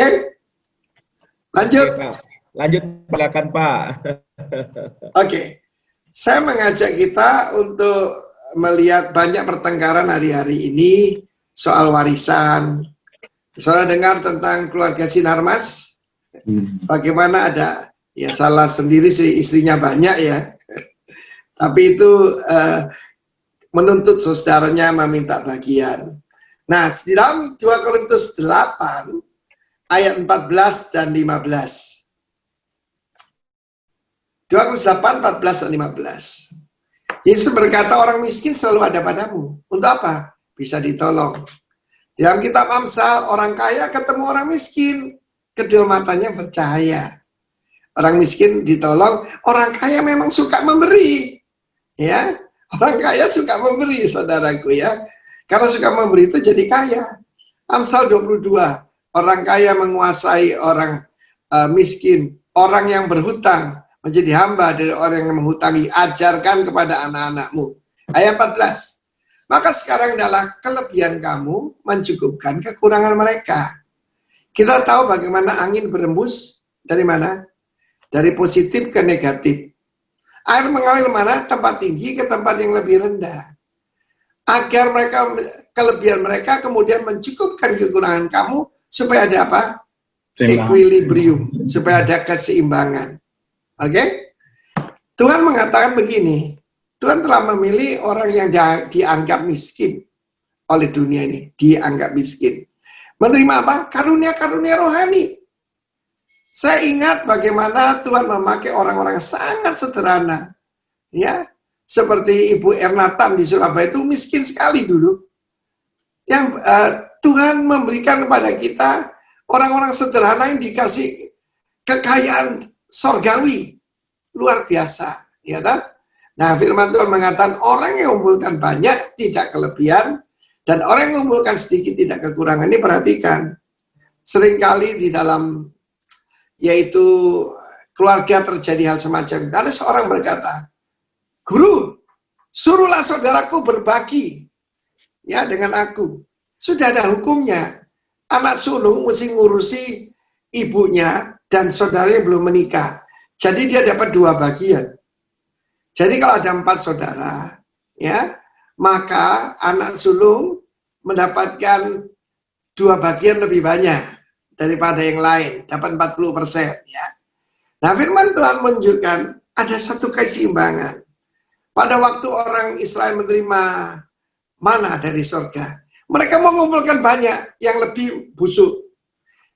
Lanjut. Oke, Pak. Lanjut, silakan Pak. Oke. Saya mengajak kita untuk melihat banyak pertengkaran hari-hari ini soal warisan. Saudara dengar tentang keluarga Sinarmas? Bagaimana ada, ya salah sendiri sih istrinya banyak ya. Tapi itu menuntut saudaranya meminta bagian. Nah, di dalam 2 Korintus 8, ayat 14 dan 15. 2 Korintus 8, 14 dan 15. Yesus berkata, orang miskin selalu ada padamu. Untuk apa? Bisa ditolong. Dalam kitab Amsal, orang kaya ketemu orang miskin, kedua matanya bercahaya. Orang miskin ditolong, orang kaya memang suka memberi. Ya, orang kaya suka memberi, saudaraku ya. Karena suka memberi itu jadi kaya. Amsal 22, orang kaya menguasai orang miskin, orang yang berhutang menjadi hamba dari orang yang menghutangi. Ajarkan kepada anak-anakmu. Ayat 14. Maka sekarang adalah kelebihan kamu mencukupkan kekurangan mereka. Kita tahu bagaimana angin berembus dari mana? Dari positif ke negatif. Air mengalir mana? Tempat tinggi ke tempat yang lebih rendah. Agar mereka, kelebihan mereka kemudian mencukupkan kekurangan kamu, supaya ada apa? Equilibrium, supaya ada keseimbangan. Oke? Tuhan mengatakan begini, Tuhan telah memilih orang yang dianggap miskin oleh dunia ini, dianggap miskin. Menerima apa? Karunia-karunia rohani. Saya ingat bagaimana Tuhan memakai orang-orang sangat sederhana. Ya, seperti Ibu Ernatan di Surabaya itu miskin sekali dulu. Yang Tuhan memberikan kepada kita orang-orang sederhana yang dikasih kekayaan sorgawi luar biasa, ya tak? Nah, firman Tuhan mengatakan orang yang mengumpulkan banyak tidak kelebihan, dan orang yang mengumpulkan sedikit tidak kekurangan. Ini perhatikan, seringkali di dalam yaitu keluarga terjadi hal semacam. Ada seorang berkata, guru, suruhlah saudaraku berbagi ya dengan aku. Sudah ada hukumnya. Anak sulung mesti ngurusi ibunya dan saudaranya belum menikah. Jadi dia dapat 2 bagian. Jadi kalau ada 4 saudara, ya, maka anak sulung mendapatkan 2 bagian lebih banyak daripada yang lain, dapat 40%, ya. Nah, firman Tuhan menunjukkan ada satu keseimbangan. Pada waktu orang Israel menerima mana dari surga, mereka mengumpulkan banyak yang lebih busuk.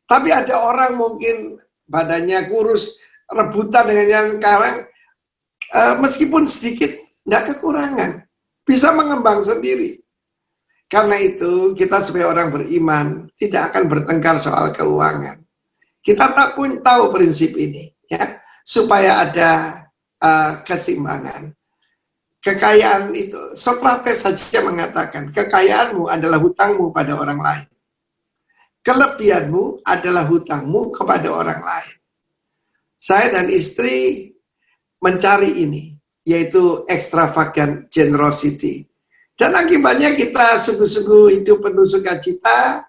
Tapi ada orang mungkin badannya kurus, rebutan dengan yang sekarang, meskipun sedikit, tidak kekurangan. Bisa mengembang sendiri. Karena itu, kita sebagai orang beriman, tidak akan bertengkar soal keuangan. Kita tak pun tahu prinsip ini, ya, supaya ada keseimbangan. Kekayaan itu, Sokrates saja mengatakan, kekayaanmu adalah hutangmu pada orang lain. Kelebihanmu adalah hutangmu kepada orang lain. Saya dan istri mencari ini, yaitu extravagant generosity. Dan akibatnya kita sungguh-sungguh hidup penuh sukacita,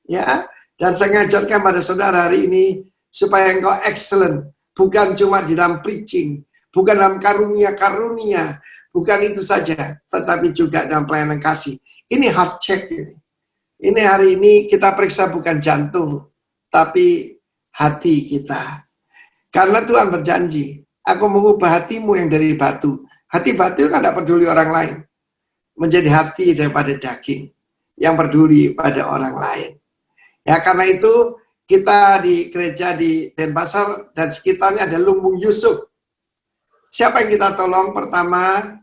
ya. Dan saya mengajarkan pada saudara hari ini, supaya engkau excellent, bukan cuma di dalam preaching, bukan dalam karunia-karunia, bukan itu saja, tetapi juga dalam pelayanan kasih. Ini heart check ini. Ini hari ini kita periksa bukan jantung, tapi hati kita. Karena Tuhan berjanji, aku mengubah hatimu yang dari batu. Hati batu kan tidak peduli orang lain. Menjadi hati daripada daging, yang peduli pada orang lain. Ya, karena itu kita di gereja di Denpasar dan sekitarnya ada Lumbung Yusuf. Siapa yang kita tolong? Pertama,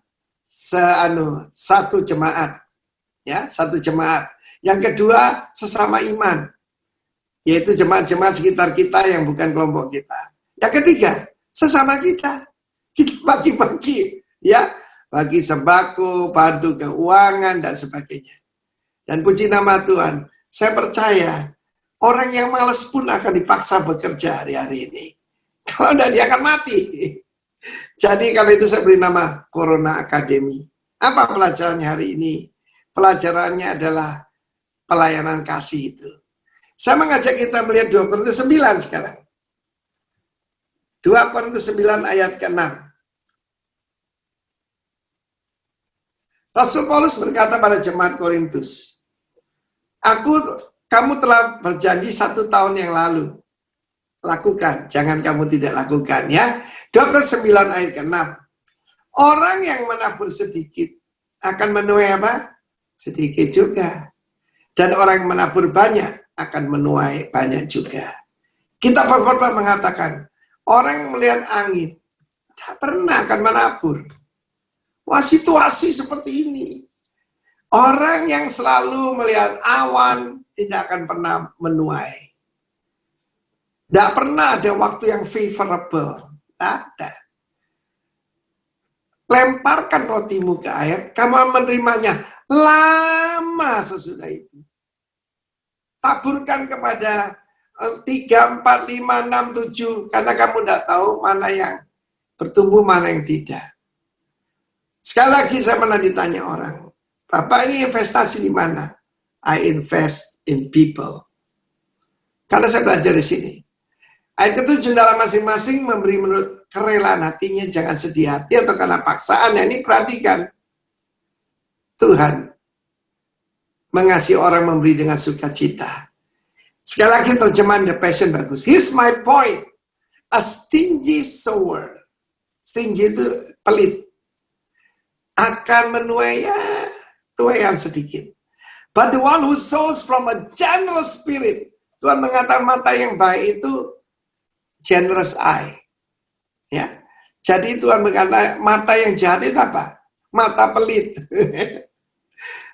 satu jemaat. Ya, satu jemaat. Yang kedua, sesama iman. Yaitu jemaat-jemaat sekitar kita yang bukan kelompok kita. Yang ketiga, sesama kita. Kita bagi-bagi, ya, bagi sembako, bantu keuangan dan sebagainya. Dan puji nama Tuhan, saya percaya orang yang malas pun akan dipaksa bekerja hari-hari ini. Kalau tidak, dia akan mati. Jadi kalau itu saya beri nama Corona Academy. Apa pelajarannya hari ini? Pelajarannya adalah pelayanan kasih itu. Saya mengajak kita melihat 2 Korintus 9 sekarang. 2 Korintus 9 ayat ke-6. Rasul Paulus berkata pada jemaat Korintus, kamu telah berjanji 1 tahun yang lalu. Lakukan, jangan kamu tidak lakukan, ya. 2 Korintus 9 ayat ke-6. Orang yang menabur sedikit akan menuai apa? Sedikit juga. Dan orang yang menabur banyak akan menuai banyak juga. Kitab Al-Qur'an mengatakan, orang yang melihat angin tak pernah akan menabur. Wah, situasi seperti ini. Orang yang selalu melihat awan, tidak akan pernah menuai. Tidak pernah ada waktu yang favorable. Tidak ada. Lemparkan rotimu ke air, kamu menerimanya lama sesudah itu. Taburkan kepada 3, 4, 5, 6, 7, karena kamu tidak tahu mana yang bertumbuh, mana yang tidak. Sekali lagi saya pernah ditanya orang, Bapak ini investasi di mana? I invest in people. Karena saya belajar di sini. Ayat ke-7, dalam masing-masing memberi menurut kerelaan hatinya, jangan sedih hati atau karena paksaan. Ya, ini perhatikan. Tuhan mengasihi orang memberi dengan sukacita. Sekali lagi terjemahan The Passion bagus. Here's my point. A stingy sower. Stingy itu pelit. Akan menuai tuaian sedikit. But the one who sows from a generous spirit. Tuhan mengatakan mata yang baik itu generous eye. Ya. Jadi Tuhan berkata mata yang jahat itu apa? Mata pelit.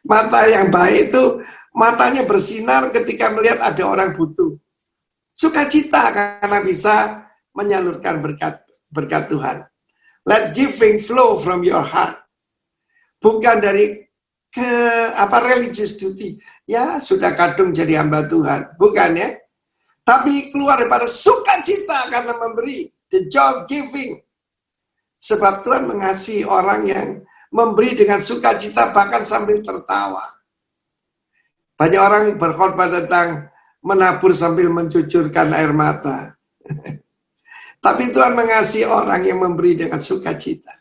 Mata yang baik itu matanya bersinar ketika melihat ada orang butuh. Sukacita karena bisa menyalurkan berkat Tuhan. Let giving flow from your heart. Bukan dari religious duty. Ya, sudah kadung jadi hamba Tuhan. Bukan ya. Tapi keluar daripada sukacita karena memberi. The joy of giving. Sebab Tuhan mengasihi orang yang memberi dengan sukacita bahkan sambil tertawa. Banyak orang berkhotbah tentang menabur sambil mencucurkan air mata. Tapi Tuhan mengasihi orang yang memberi dengan sukacita.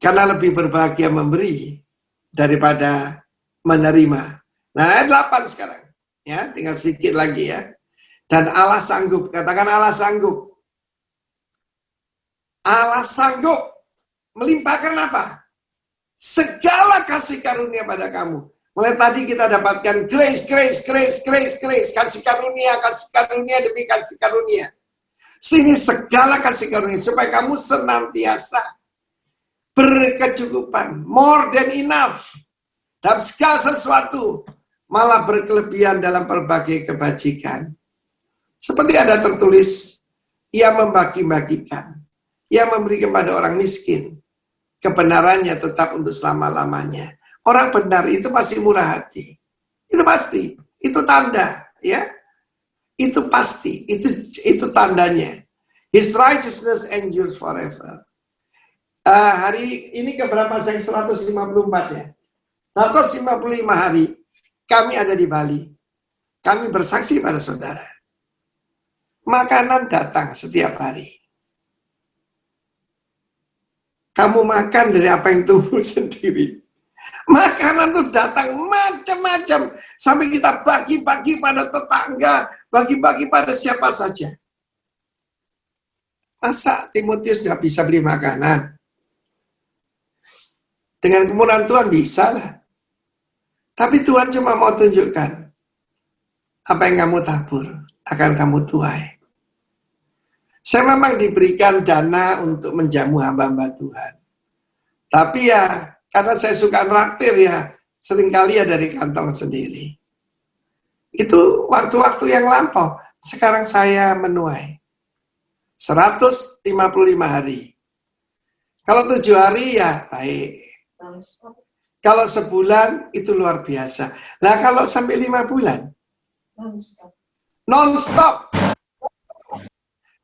Karena lebih berbahagia memberi daripada menerima. Nah, ayat 8 sekarang. Ya, tinggal sedikit lagi ya. Dan Allah sanggup, katakan Allah sanggup. Allah sanggup melimpahkan apa? Segala kasih karunia pada kamu. Mulai tadi kita dapatkan grace, kasih karunia demi kasih karunia. Sini segala kasih karunia supaya kamu senantiasa berkecukupan, more than enough dalam segala sesuatu. Malah berkelebihan dalam berbagai kebajikan. Seperti ada tertulis, ia membagi-bagikan, ia memberi kepada orang miskin, kebenarannya tetap untuk selama-lamanya. Orang benar itu pasti murah hati. Itu pasti, itu tanda, ya. Itu pasti, itu tandanya. His righteousness endures forever. Hari ini keberapa saya 154 ya? 155 hari. Kami ada di Bali. Kami bersaksi pada saudara. Makanan datang setiap hari. Kamu makan dari apa yang tumbuh sendiri. Makanan tuh datang macam-macam. Sampai kita bagi-bagi pada tetangga. Bagi-bagi pada siapa saja. Masa Timotius nggak bisa beli makanan? Dengan kemurahan Tuhan bisa lah. Tapi Tuhan cuma mau tunjukkan apa yang kamu tabur akan kamu tuai. Saya memang diberikan dana untuk menjamu hamba-hamba Tuhan. Tapi ya, karena saya suka traktir ya, seringkali ya dari kantong sendiri. Itu waktu-waktu yang lampau. Sekarang saya menuai. 155 hari. Kalau 7 hari ya baik. Kalau sebulan itu luar biasa. Lah kalau sampai 5 bulan? Non-stop.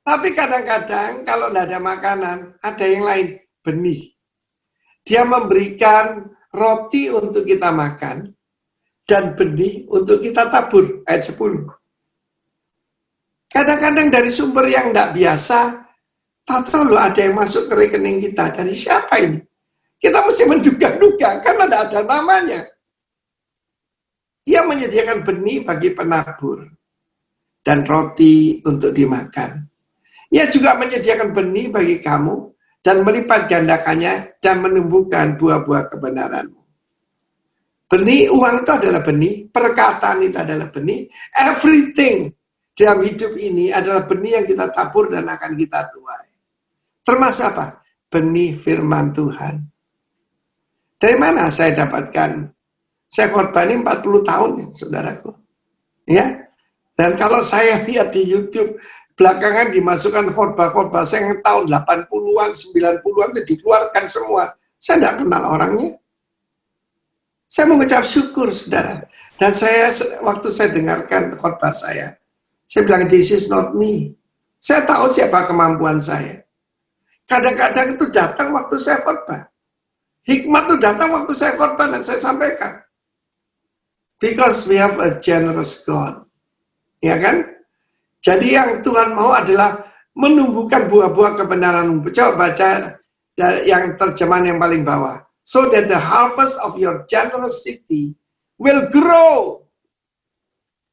Tapi kadang-kadang kalau tidak ada makanan, ada yang lain, benih. Dia memberikan roti untuk kita makan, dan benih untuk kita tabur. Ayat 10. Kadang-kadang dari sumber yang tidak biasa, tahu loh ada yang masuk ke rekening kita. Dari siapa ini? Kita mesti menduga-duga, karena tidak ada namanya. Ia menyediakan benih bagi penabur, dan roti untuk dimakan. Ia juga menyediakan benih bagi kamu, dan melipat gandakannya, dan menumbuhkan buah-buah kebenaranmu. Benih, uang itu adalah benih, perkataan itu adalah benih, everything dalam hidup ini adalah benih yang kita tabur dan akan kita tuai. Termasuk apa? Benih firman Tuhan. Dari mana saya dapatkan Saya khotbah ini 40 tahun, ya, saudaraku. Ya. Dan kalau saya lihat di YouTube, belakangan dimasukkan khotbah-khotbah saya yang tahun 80-an, 90-an itu dikeluarkan semua. Saya tidak kenal orangnya. Saya mengucap syukur, saudara. Dan saya, waktu saya dengarkan khotbah saya bilang, this is not me. Saya tahu siapa kemampuan saya. Kadang-kadang itu datang waktu saya khotbah. Hikmat itu datang waktu saya khotbah dan saya sampaikan. Because we have a generous God. Ya kan? Jadi yang Tuhan mau adalah menumbuhkan buah-buah kebenaran. Coba baca yang terjemahan yang paling bawah. So that the harvest of your generosity will grow.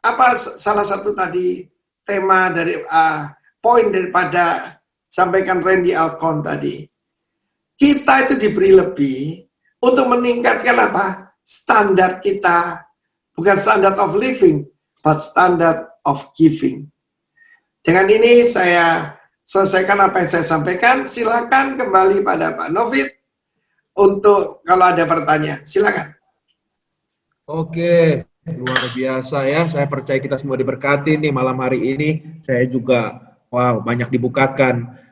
Apa salah satu tadi tema dari poin daripada sampaikan Randy Alcorn tadi. Kita itu diberi lebih untuk meningkatkan apa? Standar kita. Bukan standard of living, but standard of giving. Dengan ini saya selesaikan apa yang saya sampaikan. Silakan kembali pada Pak Novit untuk kalau ada pertanyaan. Silakan. Oke, luar biasa ya. Saya percaya kita semua diberkati nih malam hari ini. Saya juga, wow, banyak dibukakan.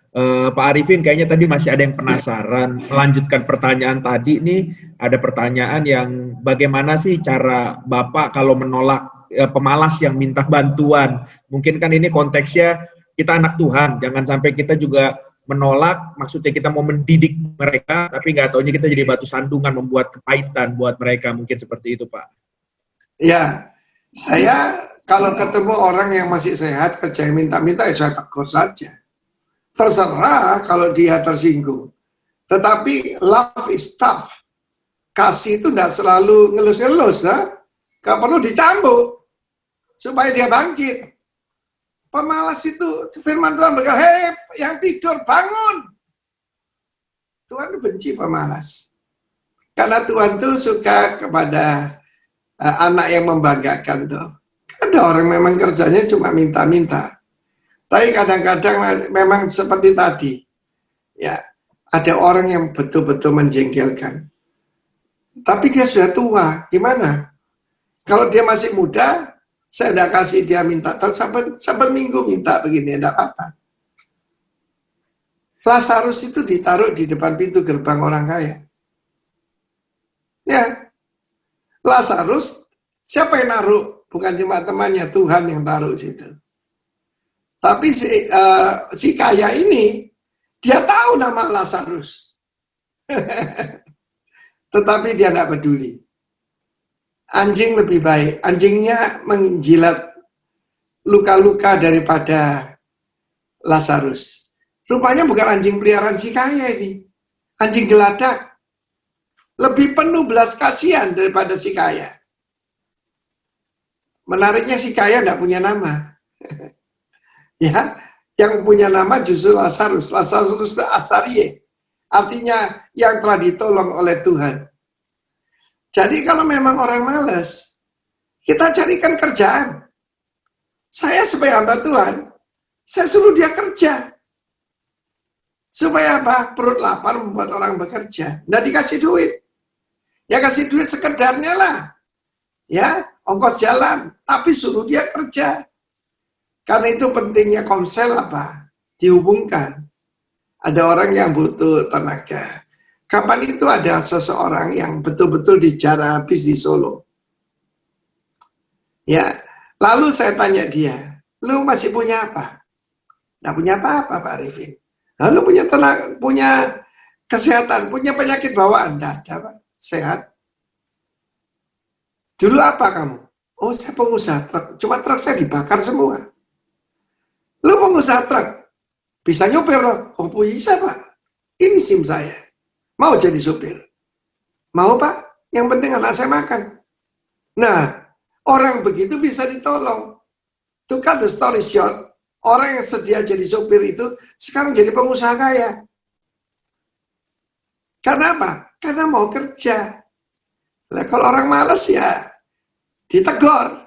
Pak Arifin kayaknya tadi masih ada yang penasaran. Melanjutkan pertanyaan tadi nih, ada pertanyaan yang bagaimana sih cara Bapak kalau menolak pemalas yang minta bantuan. Mungkin kan ini konteksnya kita anak Tuhan, jangan sampai kita juga menolak, maksudnya kita mau mendidik mereka, tapi nggak taunya kita jadi batu sandungan, membuat kepahitan buat mereka, mungkin seperti itu, Pak. Ya, saya kalau ketemu orang yang masih sehat, kerja yang minta-minta, ya saya tegur saja. Terserah kalau dia tersinggung. Tetapi love is tough. Kasih itu tidak selalu ngelus-ngelus, gak perlu dicambuk supaya dia bangkit. Pemalas itu firman Tuhan berkata, hei yang tidur bangun. Tuhan benci pemalas. Karena Tuhan tuh suka kepada anak yang membanggakan tuh. Ada orang memang kerjanya cuma minta-minta. Tapi kadang-kadang memang seperti tadi. Ya, ada orang yang betul-betul menjengkelkan. Tapi dia sudah tua, gimana? Kalau dia masih muda, saya tidak kasih dia minta, terus saban minggu minta begini, tidak apa-apa. Lazarus itu ditaruh di depan pintu gerbang orang kaya. Ya, Lazarus, siapa yang naruh? Bukan cuma temannya, Tuhan yang taruh situ. Tapi si kaya ini, dia tahu nama Lazarus. Tetapi dia tidak peduli. Anjing lebih baik. Anjingnya menjilat luka-luka daripada Lazarus. Rupanya bukan anjing peliharaan si kaya ini. Anjing geladak. Lebih penuh belas kasihan daripada si kaya. Menariknya si kaya tidak punya nama. Ya, yang punya nama justru Lazarus. Lazarus itu Asarie. Artinya yang telah ditolong oleh Tuhan. Jadi kalau memang orang malas, kita carikan kerjaan. Saya sebagai hamba Tuhan, saya suruh dia kerja. Supaya apa? Perut lapar membuat orang bekerja. Nggak dikasih duit. Ya kasih duit sekedarnya lah. Ya, ongkos jalan. Tapi suruh dia kerja. Karena itu pentingnya komsel apa? Dihubungkan. Ada orang yang butuh tenaga. Kapan itu ada seseorang yang betul-betul dijarah habis di Solo. Ya, lalu saya tanya dia, lu masih punya apa? Nggak punya apa-apa Pak Arifin. Lalu punya tenaga, punya kesehatan, punya penyakit bawaan? Nggak ada Pak, sehat. Dulu apa kamu? Oh saya pengusaha truk, cuma truk saya dibakar semua. Lu pengusaha truk, bisa nyopir loh? Oh bisa Pak, ini SIM saya. Mau jadi supir? Mau Pak? Yang penting anak saya makan. Nah, orang begitu bisa ditolong. To cut the story short, orang yang sedia jadi supir itu sekarang jadi pengusaha kaya. Karena apa? Karena mau kerja. Nah, kalau orang malas ya ditegur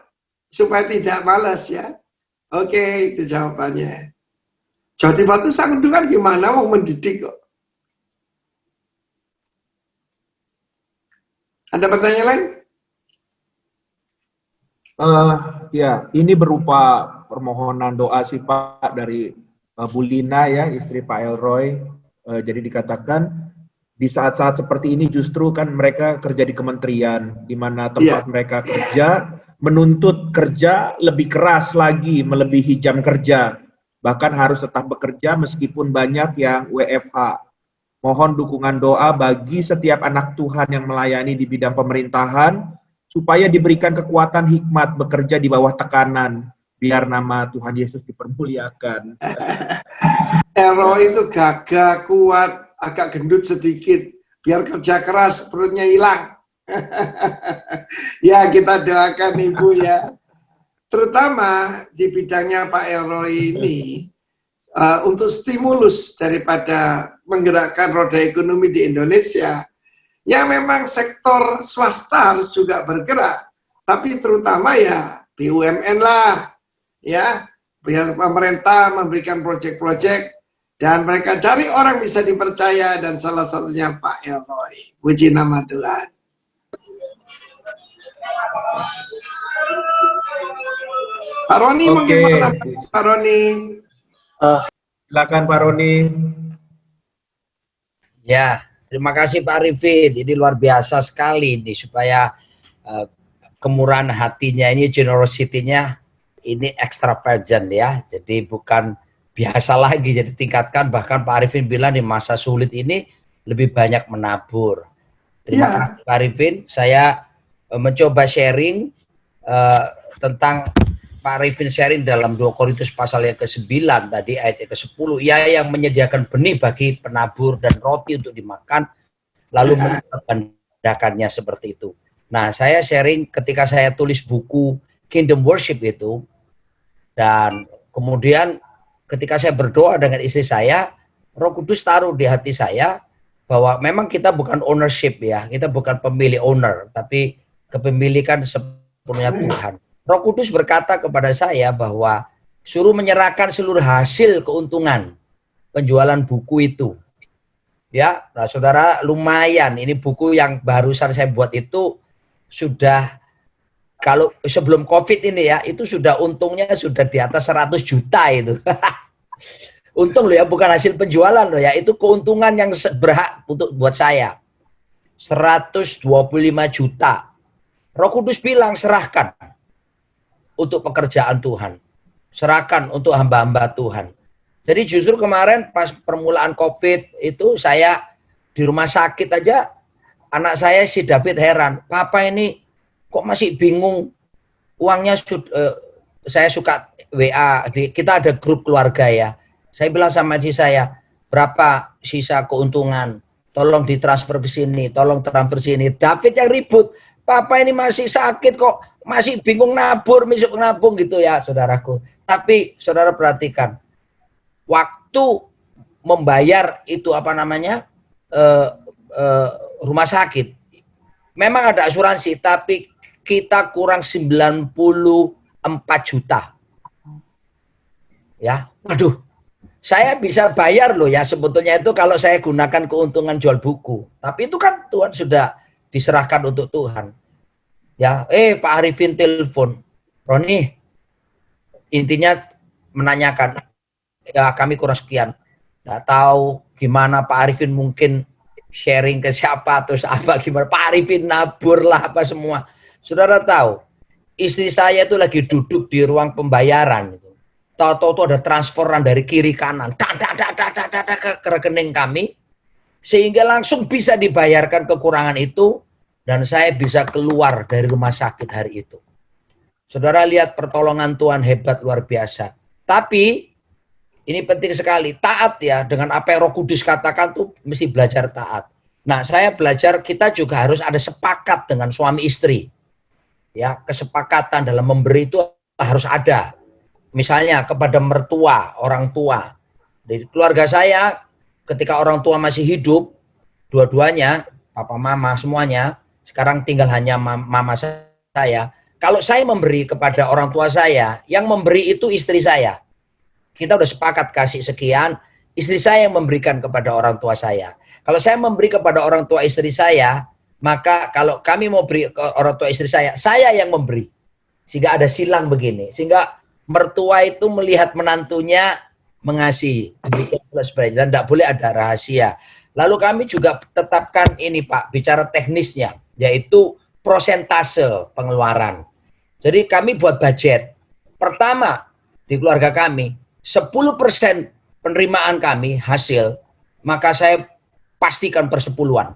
supaya tidak malas ya. Oke, itu jawabannya. Jadi batu Sangdungan gimana mau mendidik kok? Ada pertanyaan lain? Ya, ini berupa permohonan doa sih Pak dari Bu Lina ya, istri Pak Elroy. Jadi dikatakan di saat-saat seperti ini justru kan mereka kerja di kementerian, di mana tempat mereka kerja menuntut kerja lebih keras lagi, melebihi jam kerja. Bahkan harus tetap bekerja meskipun banyak yang WFH. Mohon dukungan doa bagi setiap anak Tuhan yang melayani di bidang pemerintahan, supaya diberikan kekuatan hikmat bekerja di bawah tekanan, biar nama Tuhan Yesus dipermuliakan. Ero itu gagah, kuat, agak gendut sedikit, biar kerja keras, perutnya hilang. Ya, kita doakan Ibu ya. Terutama di bidangnya Pak Elroy ini, untuk stimulus daripada menggerakkan roda ekonomi di Indonesia, ya memang sektor swasta harus juga bergerak, tapi terutama ya BUMN lah, ya biar pemerintah memberikan proyek-proyek dan mereka cari orang bisa dipercaya dan salah satunya Pak Elroy. Puji nama Tuhan. Pak Roni mungkin mana Pak Roni? Silakan Pak Roni. Ya, terima kasih Pak Arifin. Ini luar biasa sekali nih supaya kemurahan hatinya ini, generosity-nya ini extravagant ya. Jadi bukan biasa lagi, jadi tingkatkan. Bahkan Pak Arifin bilang di masa sulit ini lebih banyak menabur. Terima kasih Pak Arifin. Saya mencoba sharing tentang Pak Arifin sharing dalam 2 Korintus pasal yang ke-9 tadi ayat yang ke-10, ia yang menyediakan benih bagi penabur dan roti untuk dimakan lalu menggandakannya seperti itu. Nah, saya sharing ketika saya tulis buku Kingdom Worship itu, dan kemudian ketika saya berdoa dengan istri saya, Roh Kudus taruh di hati saya bahwa memang kita bukan ownership ya, kita bukan pemilik owner, tapi kepemilikan sepenuhnya Tuhan. Roh Kudus berkata kepada saya bahwa suruh menyerahkan seluruh hasil keuntungan penjualan buku itu. Ya, nah saudara, lumayan. Ini buku yang barusan saya buat itu sudah, kalau sebelum COVID ini ya, itu sudah untungnya sudah di atas 100 juta itu. Untung loh ya, bukan hasil penjualan loh ya, itu keuntungan yang berhak untuk buat saya. 125 juta. Roh Kudus bilang serahkan untuk pekerjaan Tuhan. Serahkan untuk hamba-hamba Tuhan. Jadi justru kemarin pas permulaan COVID itu saya di rumah sakit aja, anak saya si David heran, "Papa ini kok masih bingung uangnya?" Saya suka WA, kita ada grup keluarga ya. Saya bilang sama istri saya, "Berapa sisa keuntungan? Tolong ditransfer ke sini, tolong transfer sini." David yang ribut, "Papa ini masih sakit kok, masih bingung nabur, misuk nabung," gitu ya, saudaraku. Tapi saudara perhatikan, waktu membayar itu apa namanya rumah sakit, memang ada asuransi, tapi kita kurang 94 juta. Ya, waduh, saya bisa bayar loh ya sebetulnya itu kalau saya gunakan keuntungan jual buku. Tapi itu kan Tuhan sudah diserahkan untuk Tuhan. Ya, Pak Arifin telepon, "Roni, intinya menanyakan, ya kami kurang sekian. Nggak tahu gimana Pak Arifin mungkin sharing ke siapa atau apa gimana. Pak Arifin nabur lah apa semua." Saudara tahu, istri saya itu lagi duduk di ruang pembayaran. Tahu-tahu ada transferan dari kiri kanan, ke rekening kami, sehingga langsung bisa dibayarkan kekurangan itu. Dan saya bisa keluar dari rumah sakit hari itu. Saudara lihat pertolongan Tuhan hebat luar biasa. Tapi ini penting sekali, taat ya, dengan apa yang Roh Kudus katakan tuh mesti belajar taat. Nah, saya belajar kita juga harus ada sepakat dengan suami istri. Ya, kesepakatan dalam memberi itu harus ada. Misalnya kepada mertua, orang tua. Di keluarga saya ketika orang tua masih hidup, dua-duanya, papa mama semuanya, sekarang tinggal hanya mama saya. Kalau saya memberi kepada orang tua saya, yang memberi itu istri saya. Kita udah sepakat kasih sekian, istri saya yang memberikan kepada orang tua saya. Kalau saya memberi kepada orang tua istri saya, maka kalau kami mau beri ke orang tua istri saya yang memberi. Sehingga ada silang begini. Sehingga mertua itu melihat menantunya mengasihi. Dan tidak boleh ada rahasia. Lalu kami juga tetapkan ini Pak, bicara teknisnya, yaitu prosentase pengeluaran. Jadi kami buat budget. Pertama, di keluarga kami, 10% penerimaan kami hasil, maka saya pastikan persepuluhan.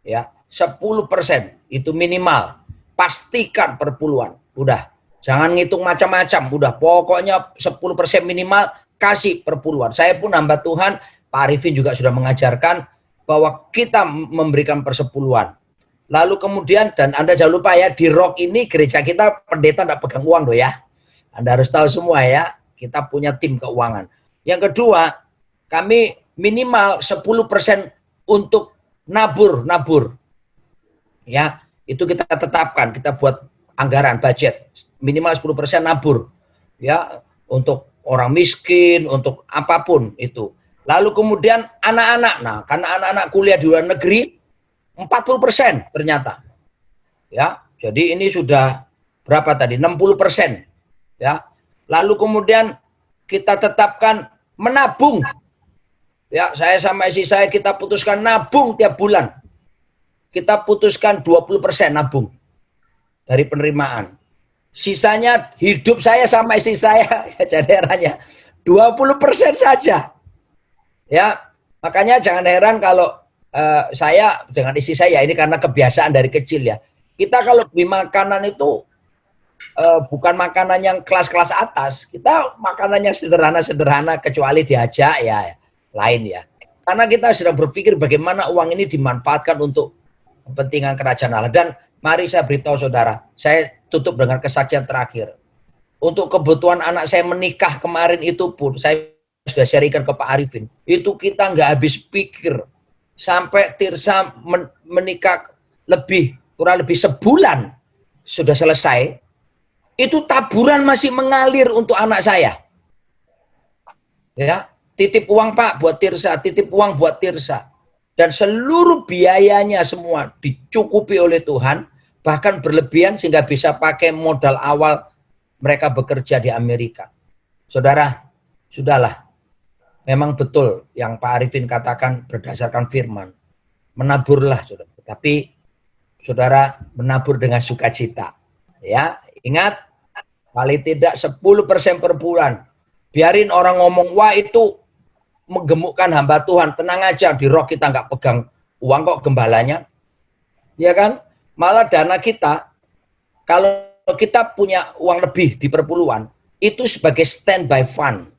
Ya, 10% itu minimal. Pastikan perpuluhan. Udah, jangan ngitung macam-macam. Udah, pokoknya 10% minimal kasih perpuluhan. Saya pun hamba Tuhan, Pak Arifin juga sudah mengajarkan bahwa kita memberikan persepuluhan. Lalu kemudian, dan Anda jangan lupa ya, di Rock ini gereja kita pendeta tidak pegang uang loh ya. Anda harus tahu semua ya, kita punya tim keuangan. Yang kedua, kami minimal 10% untuk nabur. Ya, itu kita tetapkan, kita buat anggaran budget minimal 10% nabur. Ya, untuk orang miskin, untuk apapun itu. Lalu kemudian anak-anak, nah karena anak-anak kuliah di luar negeri 40% ternyata. Ya, jadi ini sudah berapa tadi? 60%. Ya. Lalu kemudian kita tetapkan menabung. Ya, saya sama istri saya kita putuskan nabung tiap bulan. Kita putuskan 20% nabung dari penerimaan. Sisanya hidup saya sama istri saya, jadi herannya 20% saja. Ya, makanya jangan heran kalau saya dengan istri saya, ini karena kebiasaan dari kecil ya. Kita kalau beli makanan itu bukan makanan yang kelas-kelas atas, kita makanan yang sederhana-sederhana kecuali diajak ya lain ya. Karena kita sedang berpikir bagaimana uang ini dimanfaatkan untuk kepentingan kerajaan Allah. Dan mari saya beritahu saudara, saya tutup dengan kesaksian terakhir. Untuk kebutuhan anak saya menikah kemarin itu pun, saya sudah sharingkan ke Pak Arifin, itu kita nggak habis pikir. Sampai Tirsa menikah kurang lebih sebulan sudah selesai, itu taburan masih mengalir untuk anak saya. Ya, titip uang Pak buat Tirsa, titip uang buat Tirsa. Dan seluruh biayanya semua dicukupi oleh Tuhan, bahkan berlebihan sehingga bisa pakai modal awal mereka bekerja di Amerika. Saudara, sudahlah. Memang betul yang Pak Arifin katakan berdasarkan firman. Menaburlah, saudara. Tapi saudara menabur dengan sukacita. Ya, ingat, paling tidak 10% per bulan. Biarin orang ngomong, wah itu menggemukkan hamba Tuhan, tenang aja, di Rock kita nggak pegang uang kok gembalanya, ya kan? Malah dana kita, kalau kita punya uang lebih di perpuluhan, itu sebagai standby fund.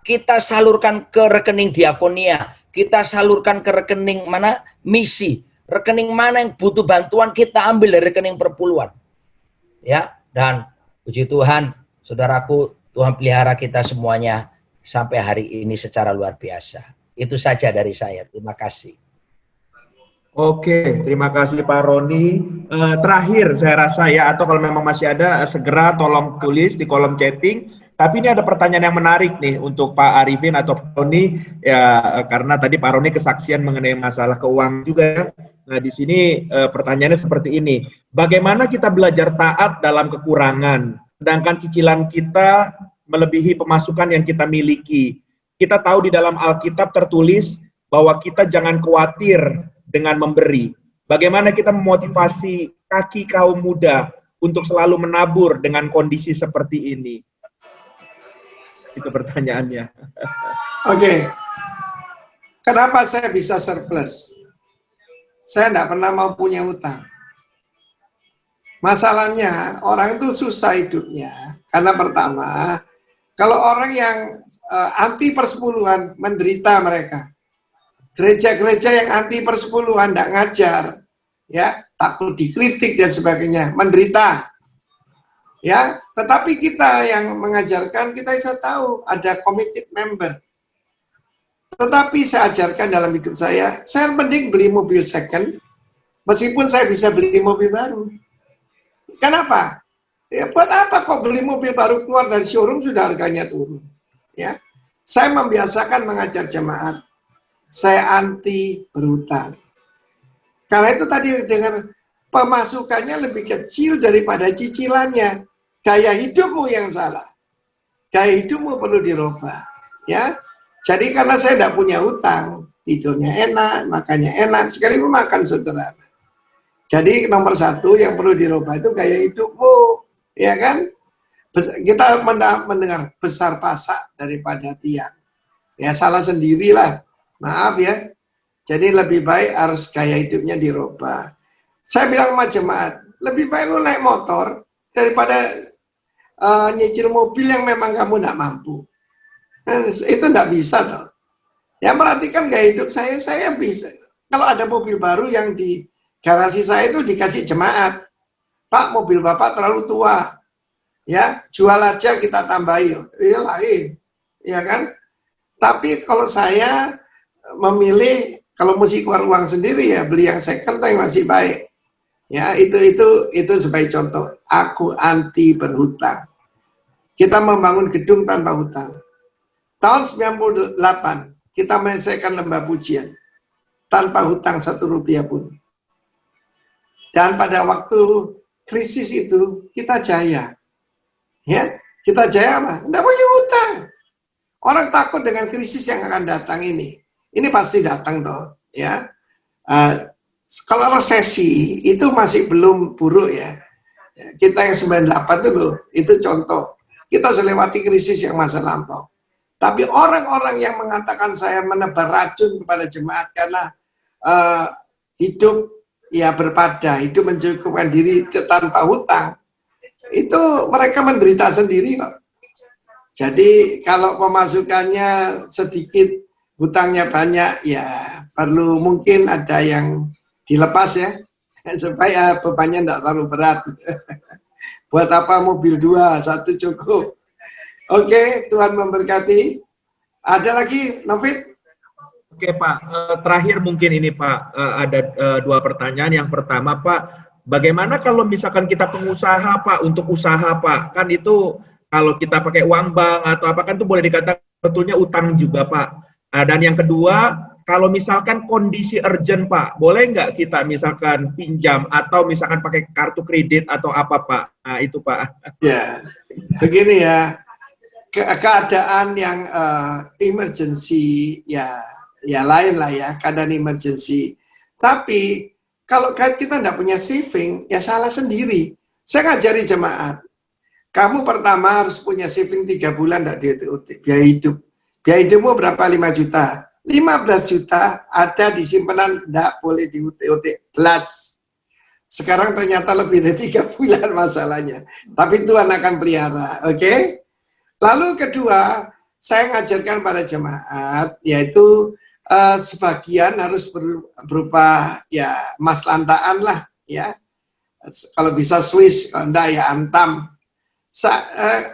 Kita salurkan ke rekening diakonia, kita salurkan ke rekening mana? Misi. Rekening mana yang butuh bantuan, kita ambil dari rekening perpuluhan. Ya, dan puji Tuhan, saudaraku, Tuhan pelihara kita semuanya sampai hari ini secara luar biasa. Itu saja dari saya. Terima kasih. Oke, terima kasih Pak Roni. Terakhir saya rasa ya, atau kalau memang masih ada, segera tolong tulis di kolom chatting. Tapi ini ada pertanyaan yang menarik nih untuk Pak Arifin atau Pak Roni, ya karena tadi Pak Roni kesaksian mengenai masalah keuangan juga. Nah di sini pertanyaannya seperti ini, bagaimana kita belajar taat dalam kekurangan, sedangkan cicilan kita melebihi pemasukan yang kita miliki. Kita tahu di dalam Alkitab tertulis bahwa kita jangan khawatir dengan memberi. Bagaimana kita memotivasi kaki kaum muda untuk selalu menabur dengan kondisi seperti ini? Itu pertanyaannya. Oke. Kenapa saya bisa surplus? Saya tidak pernah mau punya utang. Masalahnya, orang itu susah hidupnya. Karena pertama, kalau orang yang anti persepuluhan, menderita mereka. Gereja-gereja yang anti persepuluhan tidak ngajar, ya takut dikritik dan sebagainya, menderita. Ya, tetapi kita yang mengajarkan, kita bisa tahu ada committed member. Tetapi saya ajarkan dalam hidup saya mending beli mobil second, meskipun saya bisa beli mobil baru. Kenapa? Ya, buat apa kok beli mobil baru keluar dari showroom sudah harganya turun? Ya, saya membiasakan mengajar jemaat. Saya anti berhutang. Karena itu tadi dengan pemasukannya lebih kecil daripada cicilannya. gaya hidupmu yang salah. Gaya hidupmu perlu dirubah, ya. Jadi karena saya tidak punya utang, tidurnya enak, makannya enak, sekalipun makan sederhana. Jadi nomor satu yang perlu dirubah itu gaya hidupmu, ya kan? Kita mendengar besar pasak daripada tiang. Ya salah sendirilah, maaf ya. Jadi lebih baik harus gaya hidupnya dirubah. Saya bilang sama jemaat, lebih baik lu naik motor daripada nyicil mobil yang memang kamu tidak mampu. Itu tidak bisa toh. Ya perhatikan gaya hidup saya bisa. Kalau ada mobil baru yang di garasi saya itu dikasih jemaat, Pak mobil Bapak terlalu tua, ya jual aja kita tambahi, iya lain, ya kan? Tapi kalau saya memilih, kalau mesti keluar uang sendiri ya beli yang second yang masih baik, ya itu sebagai contoh. Aku anti berhutang. Kita membangun gedung tanpa hutang. Tahun 98 kita menyelesaikan lembah pujian tanpa hutang 1 rupiah pun. Dan pada waktu krisis itu kita jaya, ya kita jaya apa? Tidak punya hutang. Orang takut dengan krisis yang akan datang ini. Ini pasti datang toh, ya. Kalau resesi itu masih belum buruk ya. Kita yang 98 itu loh, itu contoh. Kita selewati krisis yang masa lampau. Tapi orang-orang yang mengatakan saya menebar racun kepada jemaat karena hidup ya berpada, hidup mencukupkan diri tanpa hutang, itu mereka menderita sendiri kok. Jadi kalau pemasukannya sedikit, hutangnya banyak, ya perlu mungkin ada yang dilepas ya, supaya bebannya tidak terlalu berat. Buat apa mobil 2, 1 cukup. Oke, Tuhan memberkati. Ada lagi, Novit? Oke Pak, terakhir mungkin ini Pak, ada 2 pertanyaan. Yang pertama Pak, bagaimana kalau misalkan kita pengusaha Pak, untuk usaha Pak, kan itu kalau kita pakai uang bank atau apa kan itu boleh dikatakan betulnya utang juga Pak. Dan yang kedua, kalau misalkan kondisi urgent Pak, boleh nggak kita misalkan pinjam atau misalkan pakai kartu kredit atau apa Pak? Nah itu Pak. Ya, begini ya, keadaan yang emergency ya lain lah ya, keadaan emergency. Tapi kalau kita tidak punya saving, ya salah sendiri. Saya ngajari jemaat, kamu pertama harus punya saving 3 bulan tidak diutik biaya hidup. Biaya hidupmu berapa? 5 juta. 15 juta ada di simpanan, tidak boleh diutik-utik. Plus. Sekarang ternyata lebih dari 3 bulan masalahnya. Tapi Tuhan akan pelihara, oke? Lalu kedua, saya ngajarkan pada jemaat, yaitu sebagian harus berupa ya emas lantaan lah, ya. Kalau bisa Swiss, kalau enggak ya Antam.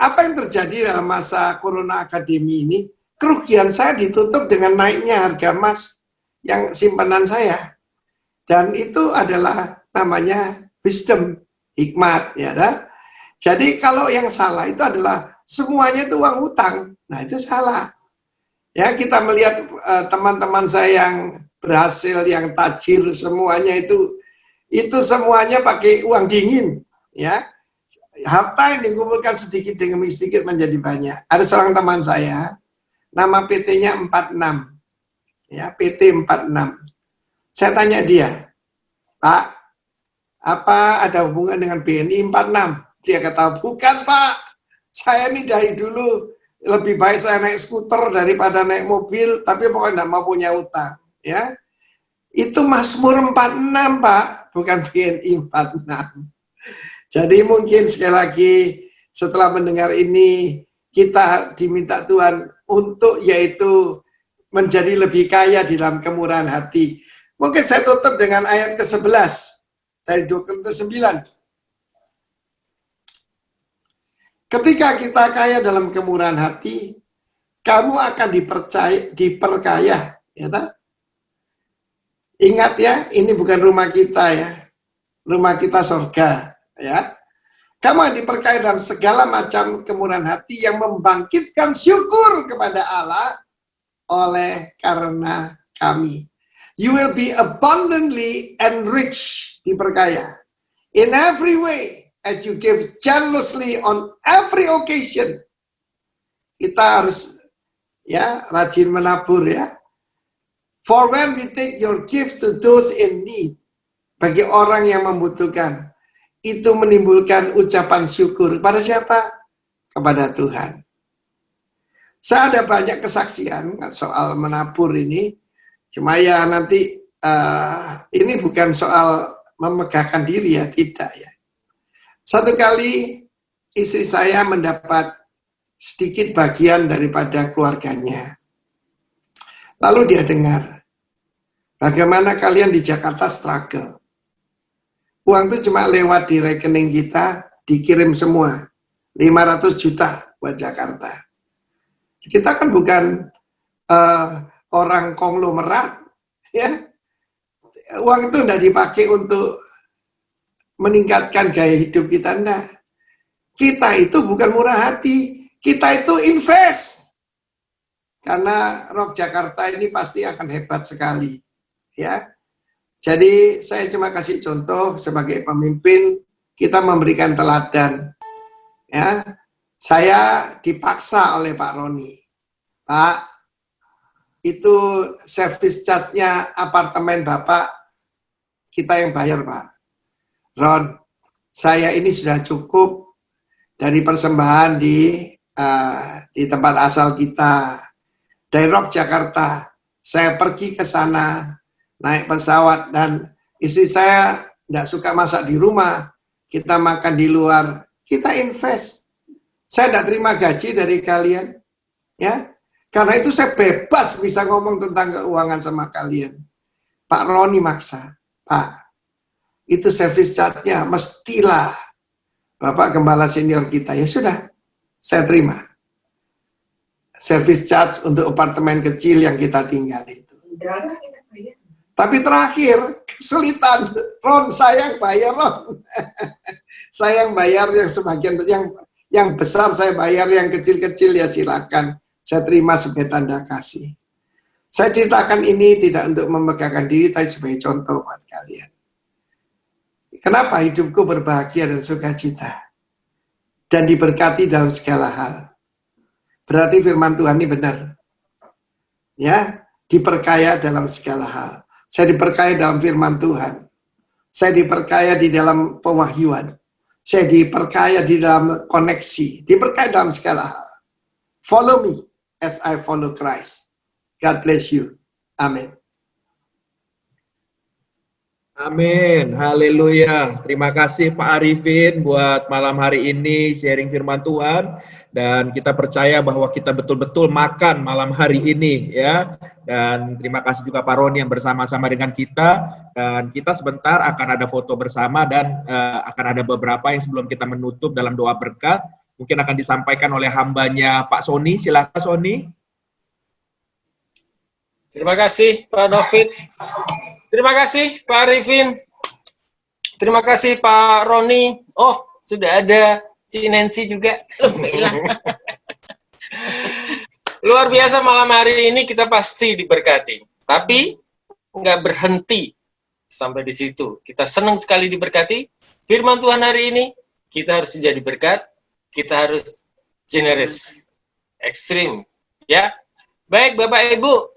Apa yang terjadi dalam masa Corona Academy ini? Kerugian saya ditutup dengan naiknya harga emas yang simpanan saya. Dan itu adalah namanya wisdom, hikmat, ya dah. Jadi kalau yang salah itu adalah semuanya itu uang hutang. Nah, itu salah. Ya, kita melihat teman-teman saya yang berhasil, yang tajir, semuanya itu semuanya pakai uang dingin, ya. Harta yang dikumpulkan sedikit demi sedikit menjadi banyak. Ada seorang teman saya, nama PT-nya 46. Ya, PT 46. Saya tanya dia, Pak, apa ada hubungan dengan BNI 46? Dia kata, bukan Pak, saya ini dari dulu lebih baik saya naik skuter daripada naik mobil, tapi pokoknya tidak mau punya utang. Ya, itu Mazmur 46 Pak, bukan BNI 46. Jadi mungkin sekali lagi setelah mendengar ini, kita diminta Tuhan untuk yaitu menjadi lebih kaya di dalam kemurahan hati. Mungkin saya tutup dengan ayat ke-11 dari 2 Korintus 9. Ketika kita kaya dalam kemurahan hati, kamu akan diperkaya. Ya, tak? Ingat ya, ini bukan rumah kita ya, rumah kita surga. Ya, kamu diperkaya dalam segala macam kemurahan hati yang membangkitkan syukur kepada Allah oleh karena kami. You will be abundantly enriched, diperkaya in every way as you give generously on every occasion. Kita harus ya rajin menabur ya. For when we take your gift to those in need, bagi orang yang membutuhkan, itu menimbulkan ucapan syukur. Pada siapa? Kepada Tuhan. Saya ada banyak kesaksian soal menabur ini. Cuma ya nanti ini bukan soal memegahkan diri ya, tidak ya. Satu kali istri saya mendapat sedikit bagian daripada keluarganya. Lalu dia dengar, bagaimana kalian di Jakarta struggle. Uang itu cuma lewat di rekening kita, dikirim semua. 500 juta buat Jakarta. Kita kan bukan orang konglomerat, ya. Uang itu tidak dipakai untuk meningkatkan gaya hidup kita, enggak. Kita itu bukan murah hati, kita itu invest. Karena Rock Jakarta ini pasti akan hebat sekali, ya. Jadi saya cuma kasih contoh sebagai pemimpin, kita memberikan teladan. Ya, saya dipaksa oleh Pak Roni. Pak, itu service charge-nya apartemen Bapak, kita yang bayar, Pak. Ron, saya ini sudah cukup dari persembahan di tempat asal kita. Dari Rock Jakarta, saya pergi ke sana, naik pesawat, dan istri saya tidak suka masak di rumah, kita makan di luar, kita invest. Saya tidak terima gaji dari kalian, ya, karena itu saya bebas bisa ngomong tentang keuangan sama kalian. Pak Roni maksa, Pak, itu service charge-nya mestilah Bapak Gembala senior kita, ya sudah, saya terima. Service charge untuk apartemen kecil yang kita tinggal itu. Tapi terakhir, kesulitan. Ron, saya yang bayar, Ron. Saya yang bayar yang sebagian, yang besar saya bayar, yang kecil-kecil ya silakan. Saya terima sebagai tanda kasih. Saya ceritakan ini tidak untuk memegahkan diri, tapi sebagai contoh buat kalian. Kenapa hidupku berbahagia dan sukacita? Dan diberkati dalam segala hal. Berarti firman Tuhan ini benar. Ya, diperkaya dalam segala hal. Saya diperkaya dalam firman Tuhan. Saya diperkaya di dalam pewahyuan. Saya diperkaya di dalam koneksi. Diperkaya dalam segala hal. Follow me as I follow Christ. God bless you. Amin. Amin. Haleluya. Terima kasih Pak Arifin buat malam hari ini sharing firman Tuhan. Dan kita percaya bahwa kita betul-betul makan malam hari ini ya. Dan terima kasih juga Pak Roni yang bersama-sama dengan kita. Dan kita sebentar akan ada foto bersama dan akan ada beberapa yang sebelum kita menutup dalam doa berkat. Mungkin akan disampaikan oleh hambanya Pak Sony. Silakan Sony. Terima kasih Pak David. Terima kasih Pak Arifin. Terima kasih Pak Roni. Oh, sudah ada si Nancy juga. Luar biasa malam hari ini kita pasti diberkati. Tapi nggak berhenti sampai di situ. Kita senang sekali diberkati. Firman Tuhan hari ini, kita harus menjadi berkat. Kita harus generous. Ekstrim. Ya. Baik Bapak Ibu,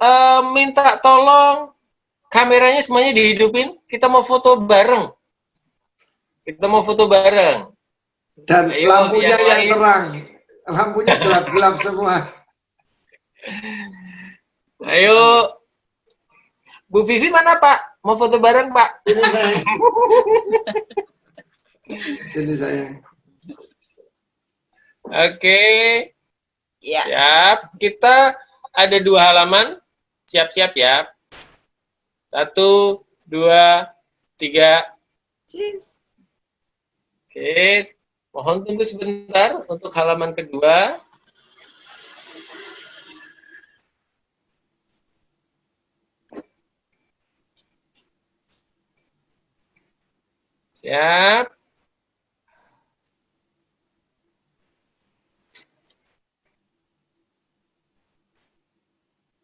minta tolong kameranya semuanya dihidupin. Kita mau foto bareng. Kita mau foto bareng. Dan ayo, lampunya yang lain. terang. Lampunya gelap-gelap semua. Ayo. Bu Vivi mana Pak? Mau foto bareng Pak? Sini saya. Sini saya. Oke. Ya. Siap. Kita ada 2 halaman. Siap-siap ya. 1, 2, 3. Cheers. Oke. Mohon tunggu sebentar untuk halaman kedua. Siap.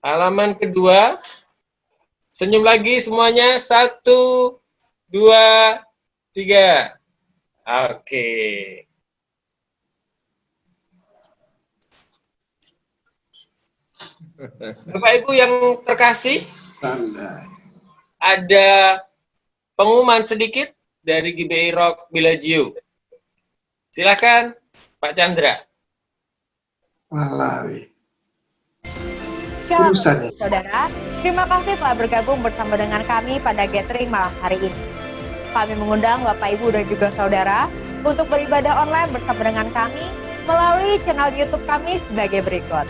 Halaman kedua. Senyum lagi semuanya. 1, 2, 3. Oke. Bapak Ibu yang terkasih, ada pengumuman sedikit dari GBI Rock Bellagio. Silakan Pak Chandra. Malawi. Shalom, Urusan ya. saudara. Terima kasih telah bergabung bersama dengan kami pada gathering malam hari ini. Kami mengundang Bapak, Ibu, dan juga saudara untuk beribadah online bersama dengan kami melalui channel YouTube kami sebagai berikut.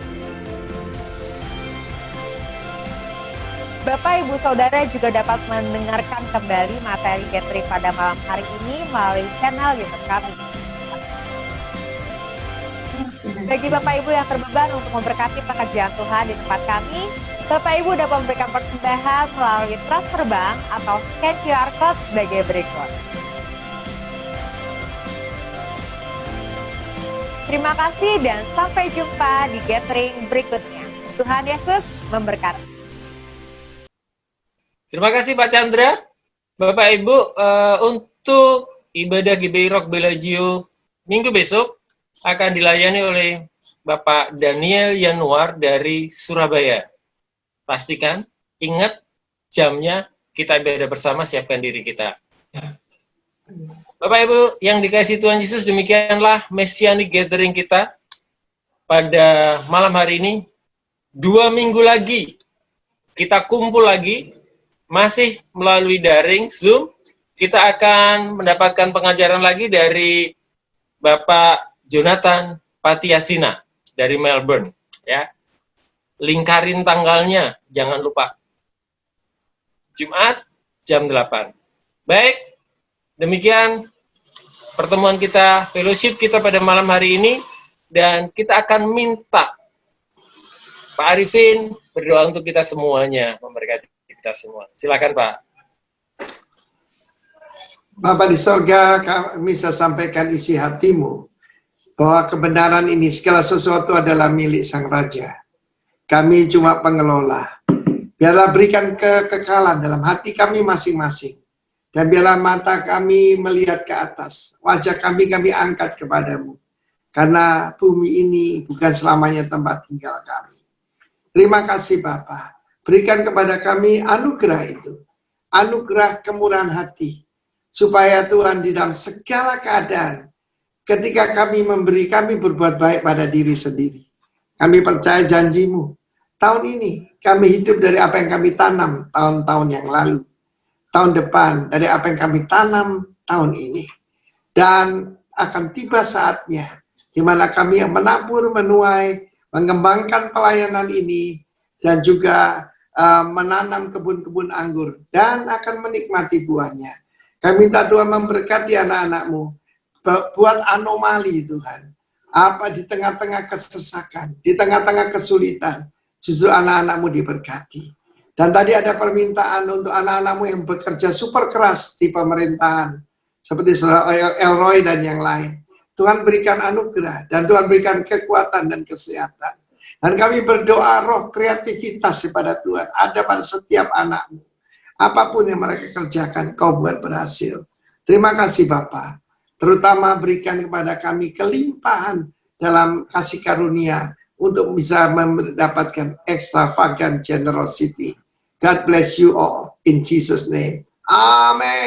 Bapak, Ibu, Saudara juga dapat mendengarkan kembali materi gathering pada malam hari ini melalui channel YouTube kami. Bagi Bapak Ibu yang terbeban untuk memberkati pekerjaan Tuhan di tempat kami, Bapak Ibu dapat memberikan persembahan melalui transfer bank atau scan QR Code sebagai berikut. Terima kasih dan sampai jumpa di gathering berikutnya. Tuhan Yesus memberkati. Terima kasih Pak Chandra. Bapak Ibu, untuk ibadah GBI Rock Bellagio minggu besok akan dilayani oleh Bapak Daniel Yanuar dari Surabaya. Pastikan, ingat jamnya, kita ibadah bersama, siapkan diri kita. Bapak Ibu yang dikasihi Tuhan Yesus, demikianlah Messianic Gathering kita pada malam hari ini. 2 minggu lagi kita kumpul lagi, masih melalui daring Zoom. Kita akan mendapatkan pengajaran lagi dari Bapak Jonathan Patiasina dari Melbourne, ya. Lingkarin tanggalnya, jangan lupa. Jumat jam 8. Baik, demikian pertemuan kita, fellowship kita pada malam hari ini, dan kita akan minta Pak Arifin berdoa untuk kita semuanya, memberkati kita semua. Silakan Pak. Bapa di sorga, kami bisa sampaikan isi hatimu bahwa kebenaran ini segala sesuatu adalah milik Sang Raja. Kami cuma pengelola. Biarlah berikan kekekalan dalam hati kami masing-masing. Dan biarlah mata kami melihat ke atas. Wajah kami angkat kepadamu. Karena bumi ini bukan selamanya tempat tinggal kami. Terima kasih Bapa. Berikan kepada kami anugerah itu. Anugerah kemurahan hati. Supaya Tuhan di dalam segala keadaan, ketika kami memberi, kami berbuat baik pada diri sendiri. Kami percaya janjimu. Tahun ini kami hidup dari apa yang kami tanam tahun-tahun yang lalu. Tahun depan dari apa yang kami tanam tahun ini. Dan akan tiba saatnya di mana kami yang menabur, menuai, mengembangkan pelayanan ini, dan juga menanam kebun-kebun anggur, dan akan menikmati buahnya. Kami minta Tuhan memberkati anak-anak-mu, buat anomali Tuhan. Apa di tengah-tengah kesesakan, di tengah-tengah kesulitan, justru anak-anak-mu diberkati. Dan tadi ada permintaan untuk anak-anak-mu yang bekerja super keras di pemerintahan, seperti Saudara Elroy dan yang lain. Tuhan berikan anugerah, dan Tuhan berikan kekuatan dan kesehatan. Dan kami berdoa roh kreativitas kepada Tuhan ada pada setiap anak-mu. Apapun yang mereka kerjakan, kau buat berhasil. Terima kasih Bapa. Terutama berikan kepada kami kelimpahan dalam kasih karunia untuk bisa mendapatkan extravagant generosity. God bless you all in Jesus' name. Amen.